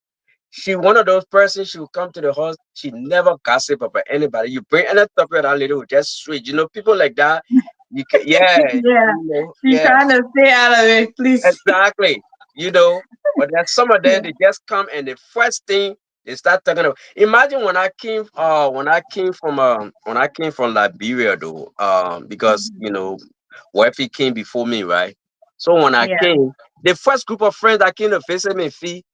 She one of those persons. She will come to the house. She never gossip about anybody. You bring any topic, that lady will just switch. People like that. You can, yeah, Yeah. She's yeah, trying to stay out of it, please. exactly. You know, but then some of them they just come and the first thing they start talking about. Imagine when I came from Liberia though, because wifey came before me, right? So when I Yeah. came, the first group of friends that came to visit me, fee.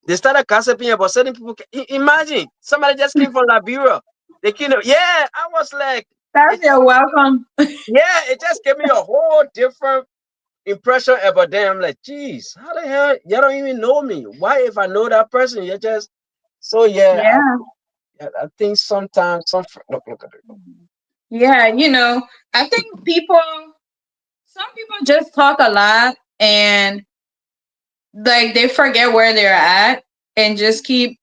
They started gossiping about certain people. Imagine somebody just came from Liberia. They came, yeah. I was like, That's it your just, welcome. yeah, it just gave me a whole different impression about them. I'm like, geez, how the hell you don't even know me? Why, if I know that person, you just so yeah. Yeah. I think sometimes look at it. Yeah. I think some people just talk a lot and like they forget where they're at and just keep,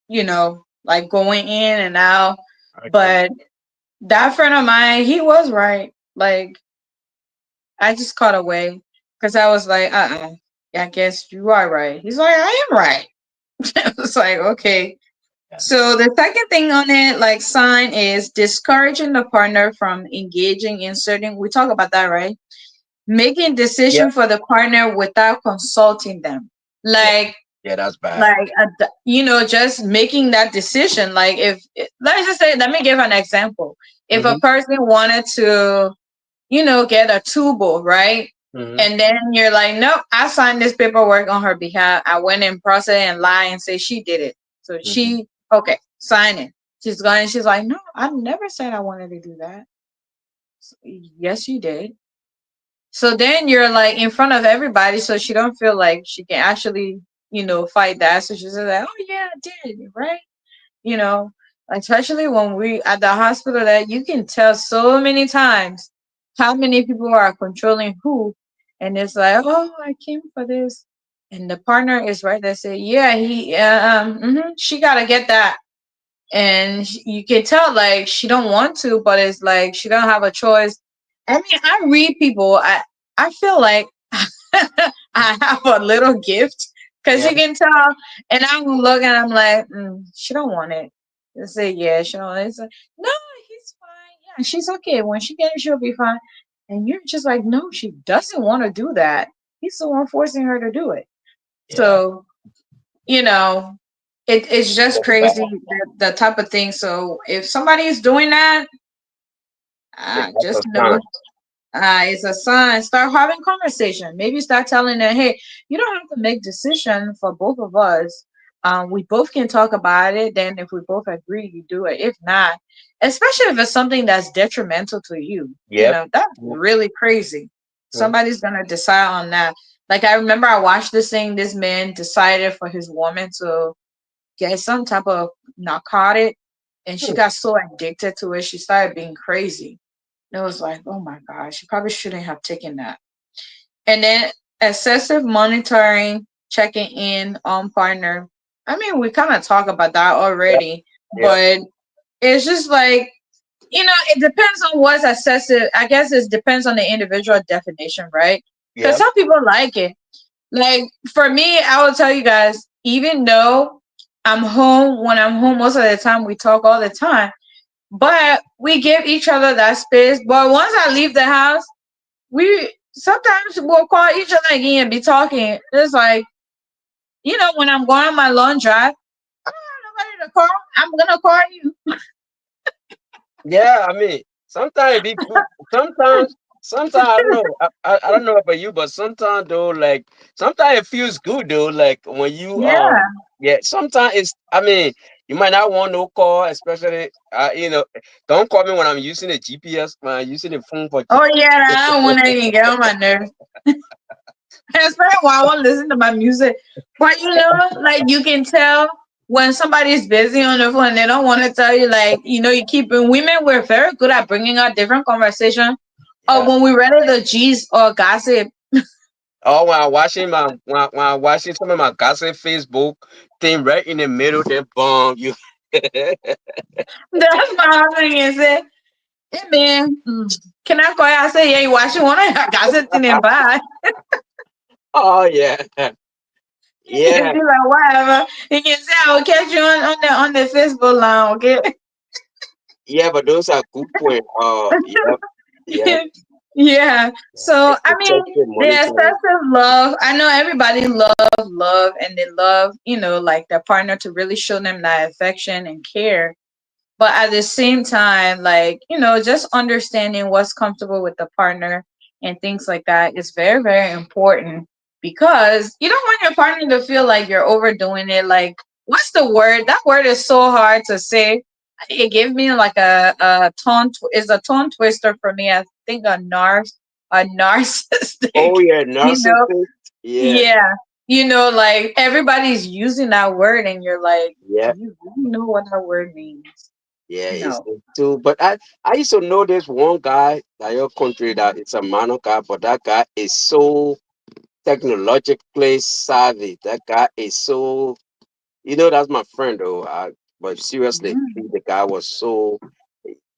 like going in and out. Okay. But that friend of mine, he was right. Like, I just caught away because I was like, I guess you are right. He's like, I am right. I was like, okay. Yeah. So the second thing on it, like sign, is discouraging the partner from engaging in certain. We talk about that, right? Making Yeah. decision for the partner without consulting them. Yeah. Like, Yeah. That's bad. just making that decision. Like, if let's just say, let me give an example. If a Mm-hmm. person wanted to get a tubal, right? Mm-hmm. And then you're like, nope, I signed this paperwork on her behalf. I went in process and lie and say she did it. So Mm-hmm. okay, sign it. She's going, she's like, no, I never said I wanted to do that. Yes, you did. So then you're like in front of everybody, so she don't feel like she can actually, fight that. So she's like, oh yeah, I did, right? you know, especially when we at the hospital, that you can tell so many times how many people are controlling who, and it's like, oh, I came for this, and the partner is right there say, yeah, she got to get that, and you can tell like she don't want to, but it's like she don't have a choice. I mean, I read people. I feel like I have a little gift because Yeah. you can tell, and I'm looking. I'm like, she don't want it. They say, yeah, she don't. It's like, no, he's fine. Yeah, she's okay. When she gets it, she'll be fine. And you're just like, no, she doesn't want to do that. He's the one forcing her to do it. Yeah. So you know, it's just That's bad. crazy, the type of thing. So if somebody is doing that, Yeah, that's just a know sign. it's a sign. Start having conversation. Maybe start telling them, hey, you don't have to make decision for both of us. We both can talk about it. Then if we both agree, you do it. If not, especially if it's something that's detrimental to you, Yep. that's really crazy. Mm-hmm. Somebody's gonna decide on that. Like I remember I watched this thing. This man decided for his woman to get some type of narcotic, and she got so addicted to it, she started being crazy. And it was like, oh my gosh, she probably shouldn't have taken that. And then excessive monitoring, checking in on partner. I mean, we kind of talk about that Yep. already, Yep. but it's just like it depends on what's excessive. I guess it depends on the individual definition, right? Because Yep. some people like it. Like for me, I will tell you guys, even though I'm home, when I'm home, most of the time we talk all the time, but we give each other that space. But once I leave the house, we sometimes we'll call each other again and be talking. It's like, when I'm going on my long drive, I don't have nobody to call. I'm gonna call you. Yeah, I mean, sometimes people, sometimes I don't know, I don't know about you, but sometimes though, like sometimes it feels good though, like when you Yeah. yeah, sometimes it's, I mean, you might not want no call, especially don't call me when I'm using the GPS, when I'm using the phone for Oh GPS. yeah, I don't want to even get on my nerves. Especially while I want to listen to my music. But like you can tell when somebody's busy on the phone, they don't want to tell you. Like you keep women. We're very good at bringing out different conversation. Or Yeah. when we read the G's or gossip, Or when I'm watching when I'm watching some of my gossip Facebook thing right in the middle, then boom, you that's my husband can say, "Hey man, can I call you?" I say, "Yeah, you watching one of your gossip thing and bye." oh yeah. He can Yeah. be like, "Whatever." He can say, "I will catch you on the Facebook line." Okay. Yeah, but those are good points. Yep, yep. Yeah. So It's I mean, excessive the monitoring. excessive love. I know everybody love, and they love, like their partner to really show them that affection and care. But at the same time, like, just understanding what's comfortable with the partner and things like that is very, very important because you don't want your partner to feel like you're overdoing it. Like, what's the word? That word is so hard to say. It gave me like a is a tone twister for me. I think a narcissistic, Oh yeah, you know, narcissist. Yeah, yeah. Like everybody's using that word and you're like, do yeah, you really know what that word means? yeah. No. It's too. But I used to know this one guy at your country that it's a minor guy, but that guy is so technologically savvy. That guy is so. That's my friend though. But seriously, Mm. the guy was so.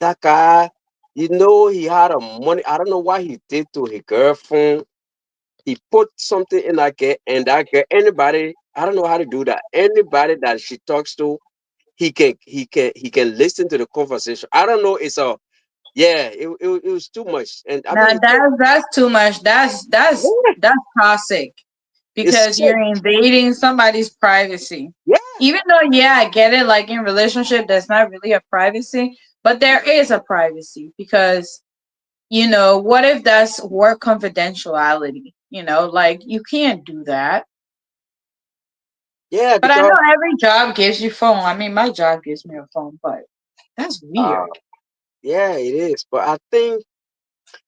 That guy, he had a money. I don't know what he did to his girlfriend. He put something in that girl, and that girl, anybody, I don't know how to do that. Anybody that she talks to, he can listen to the conversation. I don't know. It's a yeah. It was too much, and I Now mean, that's too much. yeah, That's toxic it's because sick. you're invading somebody's privacy. Yeah, Even though, yeah, I get it, like in relationship, there's not really a privacy, but there is a privacy because what if that's work confidentiality? Like you can't do that. yeah, But I because know every job gives you phone. I mean, my job gives me a phone, but that's uh, weird. yeah, it is. But I think,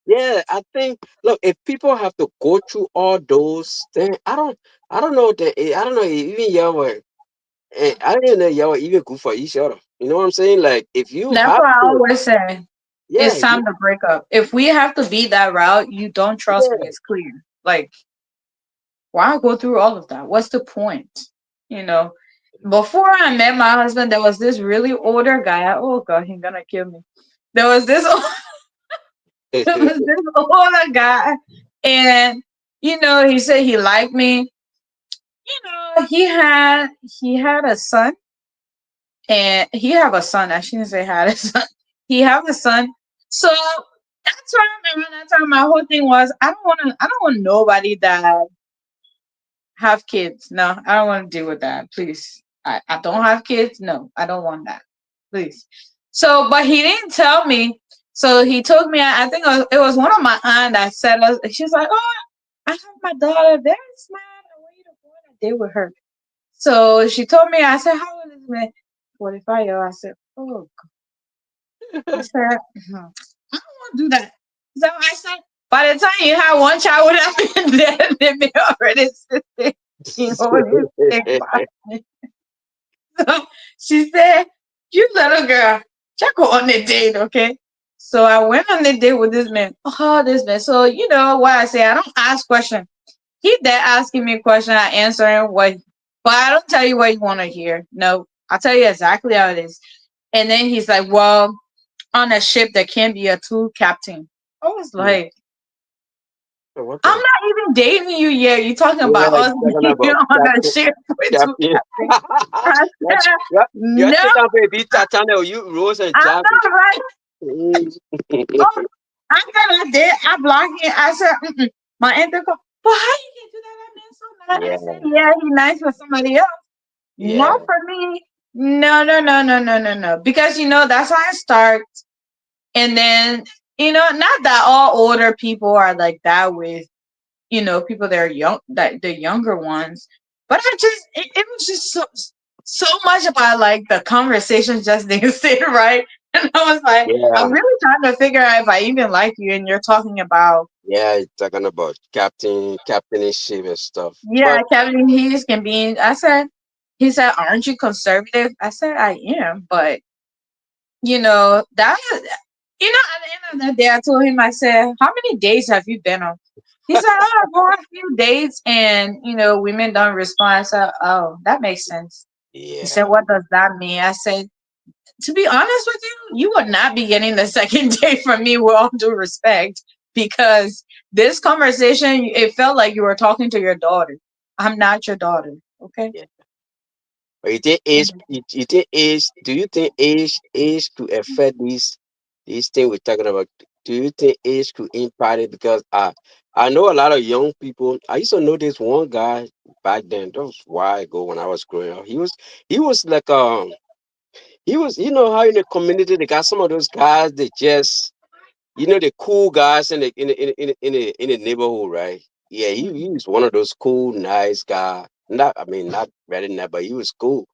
yeah, I think. Look, if people have to go through all those things, I don't know that. I don't know even y'all were. I didn't know y'all were even good for each other. You know what I'm saying? Like, if you That's have why I to, always say yeah, it's time to break up. If we have to be that route, you don't trust me. yeah. It's clear. Like, why go through all of that? What's the point? You know. Before I met my husband, there was this really older guy. Oh God, he's gonna kill me. There was this there was this older guy, and he said he liked me. He had a son, and he have a son. I shouldn't say had a son. He have a son. So that's why I remember that time. My whole thing was I don't want nobody that have kids. No, I don't want to deal with that. Please. I don't have kids. No, I don't want that. Please. So, but he didn't tell me. So he took me. I think it was one of my aunt that said us. She's like, "Oh, I have my daughter very smart. I want you to go on a date with her." So she told me. I said, "How old is me?" 45 year. I said, "Oh." I said, I don't want to do that. So I said, by the time you have one child would have been dead, they may already sitting, this thing by me. So she said, you little girl, check her on the date, okay? So I went on the date with this man. Oh, this man. So you know what I say? I don't ask questions. He there asking me a question, I answering but I don't tell you what you want to hear. No, I'll tell you exactly how it is. And then he's like, well, on a ship that can be a two captain. I was Hmm. like, So what I'm the? not even dating you yet. You're talking Yeah, about us talking being about on a captain, ship with two captain. captains. I Yes, said, yeah, you no, take up a bit channel. You Rose and I Jack. know, right? Mm. Oh, I said I did. I blocked him. I said, mm-mm. My aunt called, but how you can do that? That man's so nice. I Yeah, said, yeah, he's nice for somebody else. yeah, Not for me. No, no, no, no, no, no, no. Because that's how I start. And then, not that all older people are like that with, people that are young, that the younger ones. But it was just so much about like the conversation just didn't sit right. And I was like, I'm yeah, really trying to figure out if I even like you. And you're talking about, yeah. Talking about captainship and stuff. yeah, But Kevin Hughes can be. He said, aren't you conservative? I said, I am. But, that, at the end of the day, I told him, I said, how many dates have you been on? He said, oh, I've gone a few dates and, women don't respond. I said, oh, that makes sense. He said, yeah, what does that mean? I said, to be honest with you, you would not be getting the second date from me with all due respect because this conversation, it felt like you were talking to your daughter. I'm not your daughter. Okay. yeah. But you think age? You think age? Do you think age could affect these things we're talking about? Do you think age could impact it? Because I know a lot of young people. I used to know this one guy back then. That was a while ago when I was growing up. He was like he was, you know how in the community they got some of those guys that just, the cool guys in the neighborhood, right? Yeah, he Mhm. was one of those cool, nice guy. Not, I mean, not very nice, but he was cool.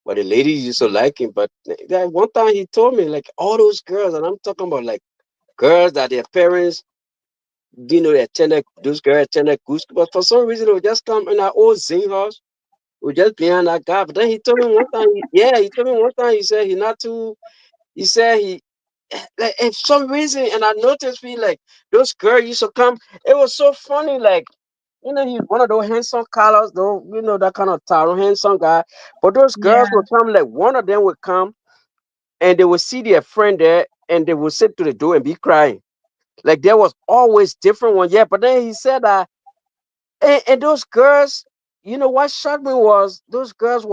But the ladies used to like him. But that one time he told me like all those girls, and I'm talking about like girls that their parents, they attended, those girls attended good school, but for some reason they would just come in our old zing house, would just behind that guy. But then he told me one time, yeah, he told me one time, he said he not too. He said he like if some reason, and I noticed we like those girls used to come. It was so funny, like he's one of those handsome colors, though that kind of tall, handsome guy. But those girls Yeah. would come, like one of them would come, and they would see their friend there, and they would sit to the door and be crying. Like there was always different one, yeah. But then he said that, and those girls, what shocked me was those girls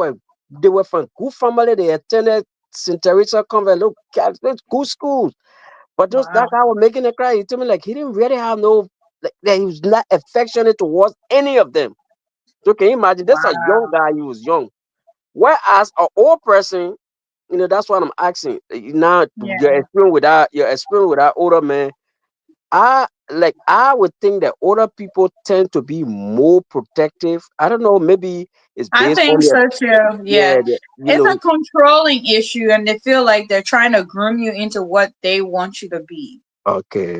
they were from good family. They attended St. Teresa Convent, look, good schools. But that Wow. guy was making a cry. He told me like he didn't really have no, like that he was not affectionate towards any of them. So can you imagine? That's a young Wow. guy. He was young. Whereas an old person, that's what I'm asking. Now Yeah. your experience with that older man. I would think that older people tend to be more protective. I don't know. Maybe it's I based on think their, so too. yeah, Yeah. It's a controlling issue and they feel like they're trying to groom you into what they want you to be,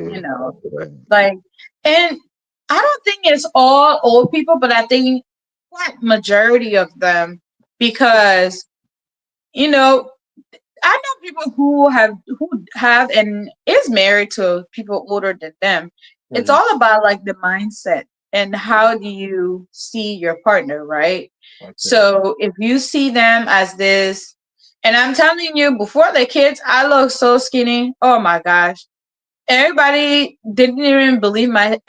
you okay, know. okay, Like, and I don't think it's all old people, but I think what majority of them because, you know, I know people who have and is married to people older than them. It's mhm, all about like the mindset and how do you see your partner, right? okay, So if you see them as this, and I'm telling you, before the kids, I look so skinny. Oh my gosh. Everybody didn't even believe anywhere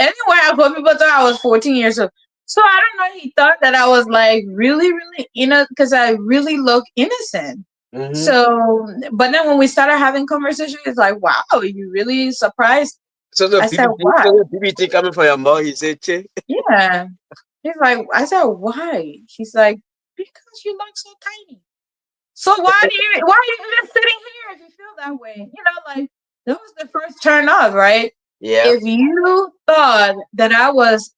I go, people thought I was 14 years old. So I don't know. He thought that I was like really, really, because I really look innocent. hmm. So, but then when we started having conversation, it's like, wow, you really surprised. So the I said, BBT, why? so the BBT coming from your mouth. He said, "Che." Yeah. He's like, I said, why? He's like, because you look so tiny. So why are you even sitting here if you feel that way? Like that was the first turn off, right? Yeah, If you thought that I was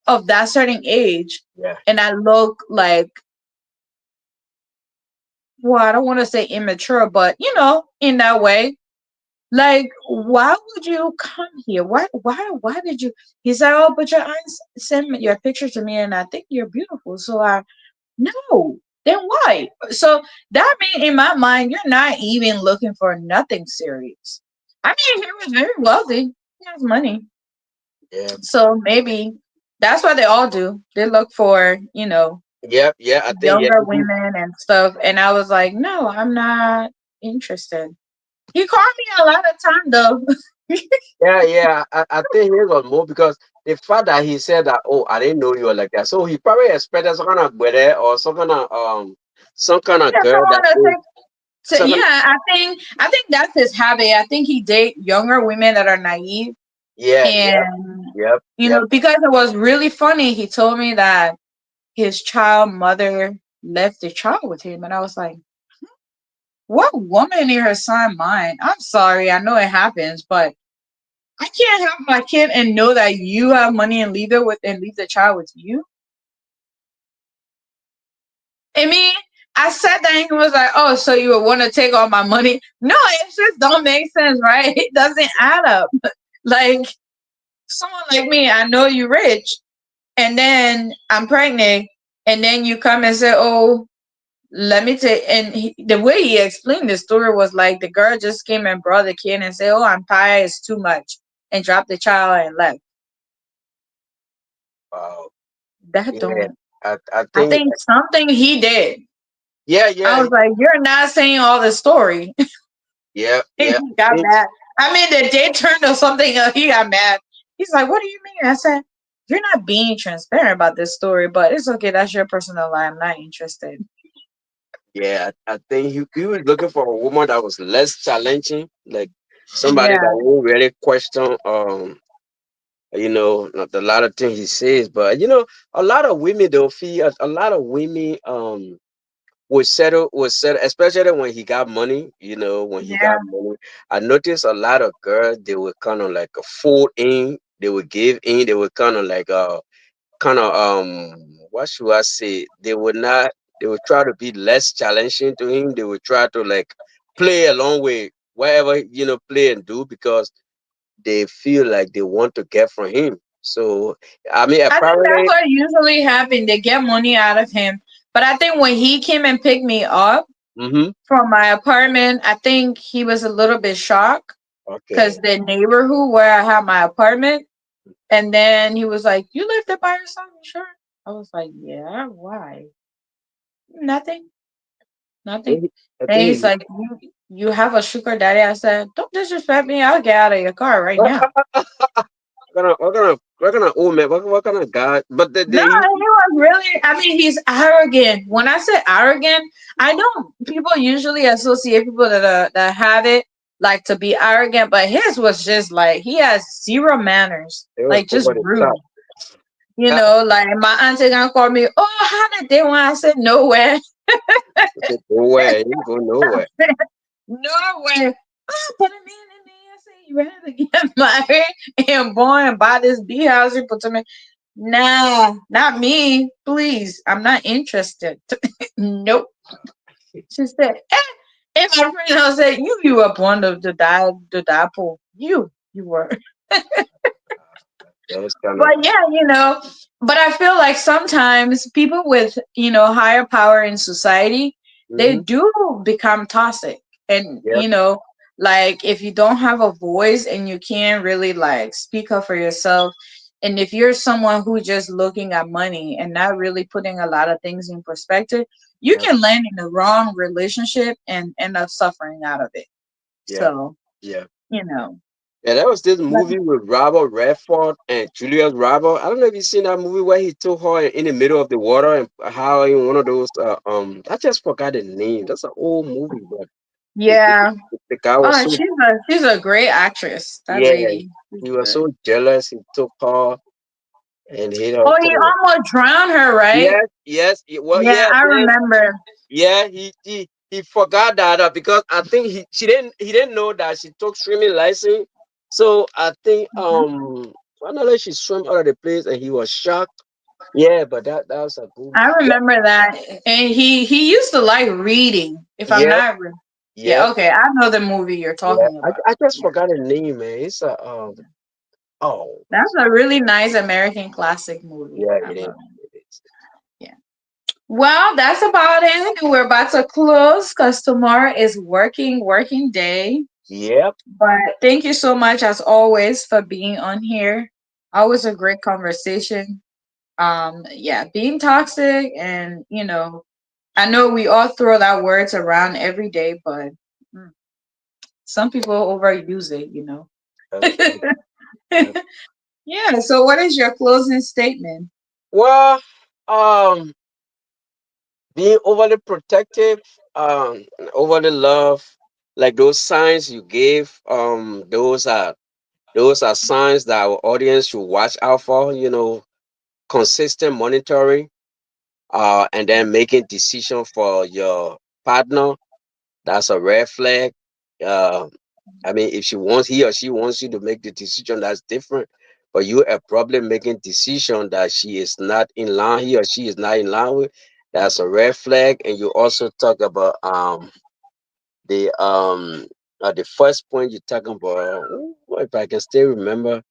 of that certain age yeah. and I look like, well, I don't want to say immature, but in that way, like, why would you come here? Why did you? He said, oh, but your eyes send me your picture to me, and I think you're beautiful. So no, then why? So that means in my mind, you're not even looking for nothing serious. I mean, he was very wealthy. He has money. Yeah. So maybe that's what they all do. They look for, Yeah, yeah, I think yeah. younger women and stuff. And I was like, no, I'm not interested. He called me a lot of time though. Yeah, yeah. I think he was more because the fact that he said that, oh, I didn't know you were like that. So he probably expected some kind of brother or some kind of Yeah, girl someone that to oh, take. some kind of, Yeah, I think that's his habit. I think he date younger women that are naive, yeah, yep, and yep, yep. because it was really funny. He told me that his child mother left the child with him, and I was like, what woman in her son mind? I'm sorry, I know it happens, but I can't have my kid and know that you have money and leave the child with you. I mean, I said that and he was like, "Oh, so you would want to take all my money?" No, it just don't make sense, right? It doesn't add up. Like someone like me, I know you rich, and then I'm pregnant, and then you come and say, "Oh, let me take." And the way he explained the story was like the girl just came and brought the kid and said, "Oh, I'm tired, it's too much," and dropped the child and left. Wow. That Yeah. don't. I I think think something he did. yeah, I yeah, was like, "You're not saying all the story." yeah, He yeah. got Think, mad. I mean, the day turned or something. He got mad. He's like, "What do you mean?" I said, "You're not being transparent about this story, but it's okay. That's your personal life. I'm not interested." yeah, I think he was looking for a woman that was less challenging, like somebody that Yeah, won't really question not a lot of things he says, but a lot of women they'll feel a lot of women would settle, especially when he got money, when he got yeah. money. I noticed a lot of girls they would kind of like fold in, they would give in, they would kind of like kind of what should I say? They would try to be less challenging to him. They would try to like play along with whatever play and do because they feel like they want to get from him. So I mean, I think that's apparently, what usually happened. They get money out of him, but I think when he came and picked me up mm-hmm. from my apartment, I think he was a little bit shocked because Okay, the neighborhood where I have my apartment. And then he was like, "You live there by yourself? You sure?" I was like, "Yeah, why? Nothing, I nothing." think I And he's think like, "You have a sugar daddy?" I said, "Don't disrespect me. I'll get out of your car right now." what kind of old man, what kind of guy? But No, he was really. I mean, he's arrogant. When I say arrogant, I know people usually associate people that have it like to be arrogant, but his was just like he has zero manners, it was like just over the top. rude. Like my auntie gonna call me, "Oh, how did they?" When I said nowhere. Nowhere, he ain't go nowhere. Norway. Put a man in there and say you rather get married and born and buy this bee house you put to me. Nah, not me. Please. I'm not interested. Nope. She said, and my friend else said, you were born to die poor. You were. Those kind of. But yeah, but I feel like sometimes people with, higher power in society, they Mm-hmm. do become toxic. And, Yep, like if you don't have a voice and you can't really like speak up for yourself, and if you're someone who just looking at money and not really putting a lot of things in perspective, you yep, can land in the wrong relationship and end up suffering out of it. yep, So, yep. you know. Yeah, that was this But movie with Robert Redford and Julius Robert. I don't know if you've seen that movie where he took her in the middle of the water and how in one of those I just forgot the name. That's an old movie, but the, yeah. the guy was Oh, so she's a great actress. That yeah, lady. She's he was good. so jealous. He took her and hit her Oh, he too. almost drowned her, right? Yes, yes. Well, Yeah, yeah. I Then remember. yeah, he forgot that because I think he didn't know that she took swimming license. So I think Mhm. finally she swam out of the place and he was shocked. Yeah, but that was a good. I Yeah, remember that. And he used to like reading. If I'm yep, not yeah, yep, okay. I know the movie you're yeah. talking about. I just Yeah. forgot the name, man. It's a oh That's a really nice American classic movie. yeah, I it is. love it. It is. Yeah. Well, that's about it. We're about to close because tomorrow is working day. Yep, But thank you so much as always for being on here. Always a great conversation. Yeah, being toxic and I know we all throw that words around every day, but mm, some people overuse it. That's true. Yeah. Yeah. So, what is your closing statement? Well, um, being overly protective, and overly love, like those signs you gave, those are signs that our audience should watch out for. Consistent monitoring, and then making decision for your partner. That's a red flag. Uh, I mean, if he or she wants you to make the decision, that's different. But you are probably making decision that he or she is not in line with. That's a red flag. And you also talk about the first point you're talking about. If I can still remember,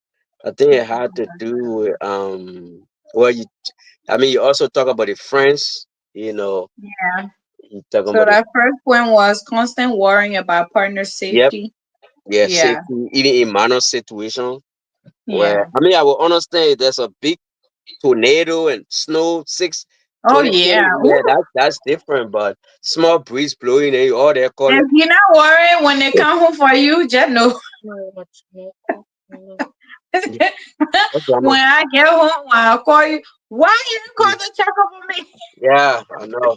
I think it had to do with well, I mean, you also talk about the friends. Yeah. You talking So about the that first one was constant worrying about partner yep, safety. yeah, Yeah. safety, even in minor situation. Where Yeah. I mean, I will understand if there's a big tornado and snow six Oh twenty yeah. feet. Ooh. Yeah, that's different. But small breeze blowing and you all there calling. If you're not worried when they come home for you, just know. Yeah, that's drama. When I get home, I'll call you. Why you didn't call to check up on me? Yeah, I know.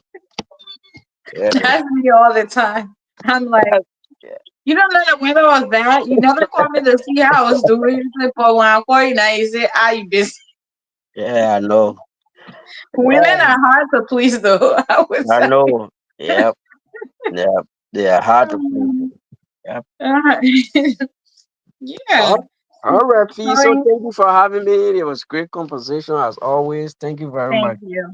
Yeah. That's me all the time. I'm like, you don't know the weather was bad. You never called me to see how I was doing. You said, but when I call you now, you say, "Are you busy?" Yeah, I know. Women Yeah, are hard to please, though. I would I say. know. Yep, yep. They are hard to please. Um, Yep. uh, yeah. All right, Fee. So Sorry. thank you for having me. It was great conversation as always. Thank you very Thank much. you.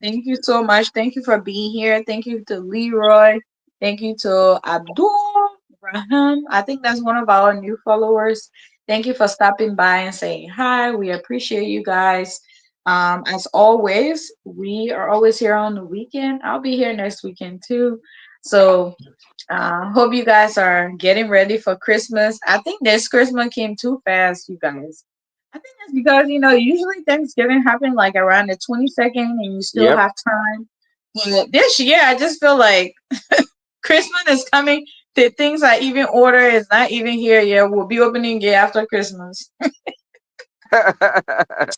Thank you so much. Thank you for being here. Thank you to Leroy. Thank you to Abdul Raham. I think that's one of our new followers. Thank you for stopping by and saying hi. We appreciate you guys. As always, we are always here on the weekend. I'll be here next weekend too. So hope you guys are getting ready for Christmas. I think this Christmas came too fast, you guys. I think that's because usually Thanksgiving happen like around the 22nd, and you still Yep. have time. But this year, I just feel like Christmas is coming. The things I even order is not even here yet. We'll be opening it after Christmas. I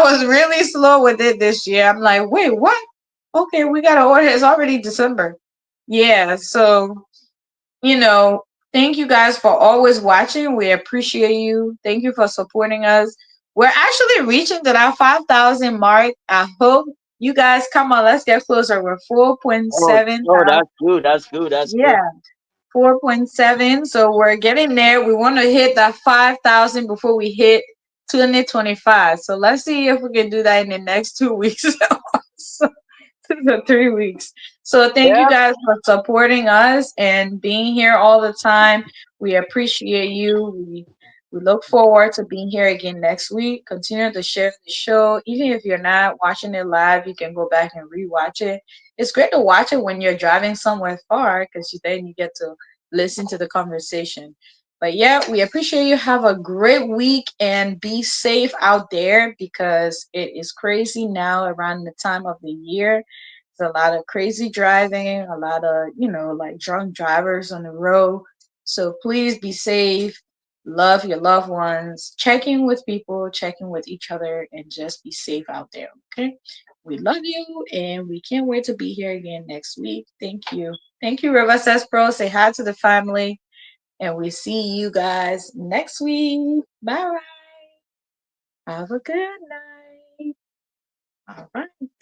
was really slow with it this year. I'm like, wait, what? Okay, we gotta order. It's already December. Yeah, so you know, thank you guys for always watching. We appreciate you. Thank you for supporting us. We're actually reaching to that 5,000 mark. I hope you guys come on. Let's get closer. We're oh, 4.7 oh, thousand. that's good. That's good. That's good. Yeah, 4.7. So we're getting there. We want to hit that 5,000 before we hit 2025. So let's see if we can do that in the next 2 weeks. So the 3 weeks. So thank you Yep. guys for supporting us and being here all the time. We appreciate you. We look forward to being here again next week. Continue to share the show. Even if you're not watching it live, you can go back and rewatch it. It's great to watch it when you're driving somewhere far because then you get to listen to the conversation. But yeah, we appreciate you. Have a great week and be safe out there because it is crazy now around the time of the year. There's a lot of crazy driving, a lot of, like drunk drivers on the road. So please be safe, love your loved ones, check in with people, check in with each other, and just be safe out there. Okay. We love you and we can't wait to be here again next week. Thank you. Thank you, River Says Pro. Say hi to the family. And we see you guys next week. Bye. Have a good night. All right.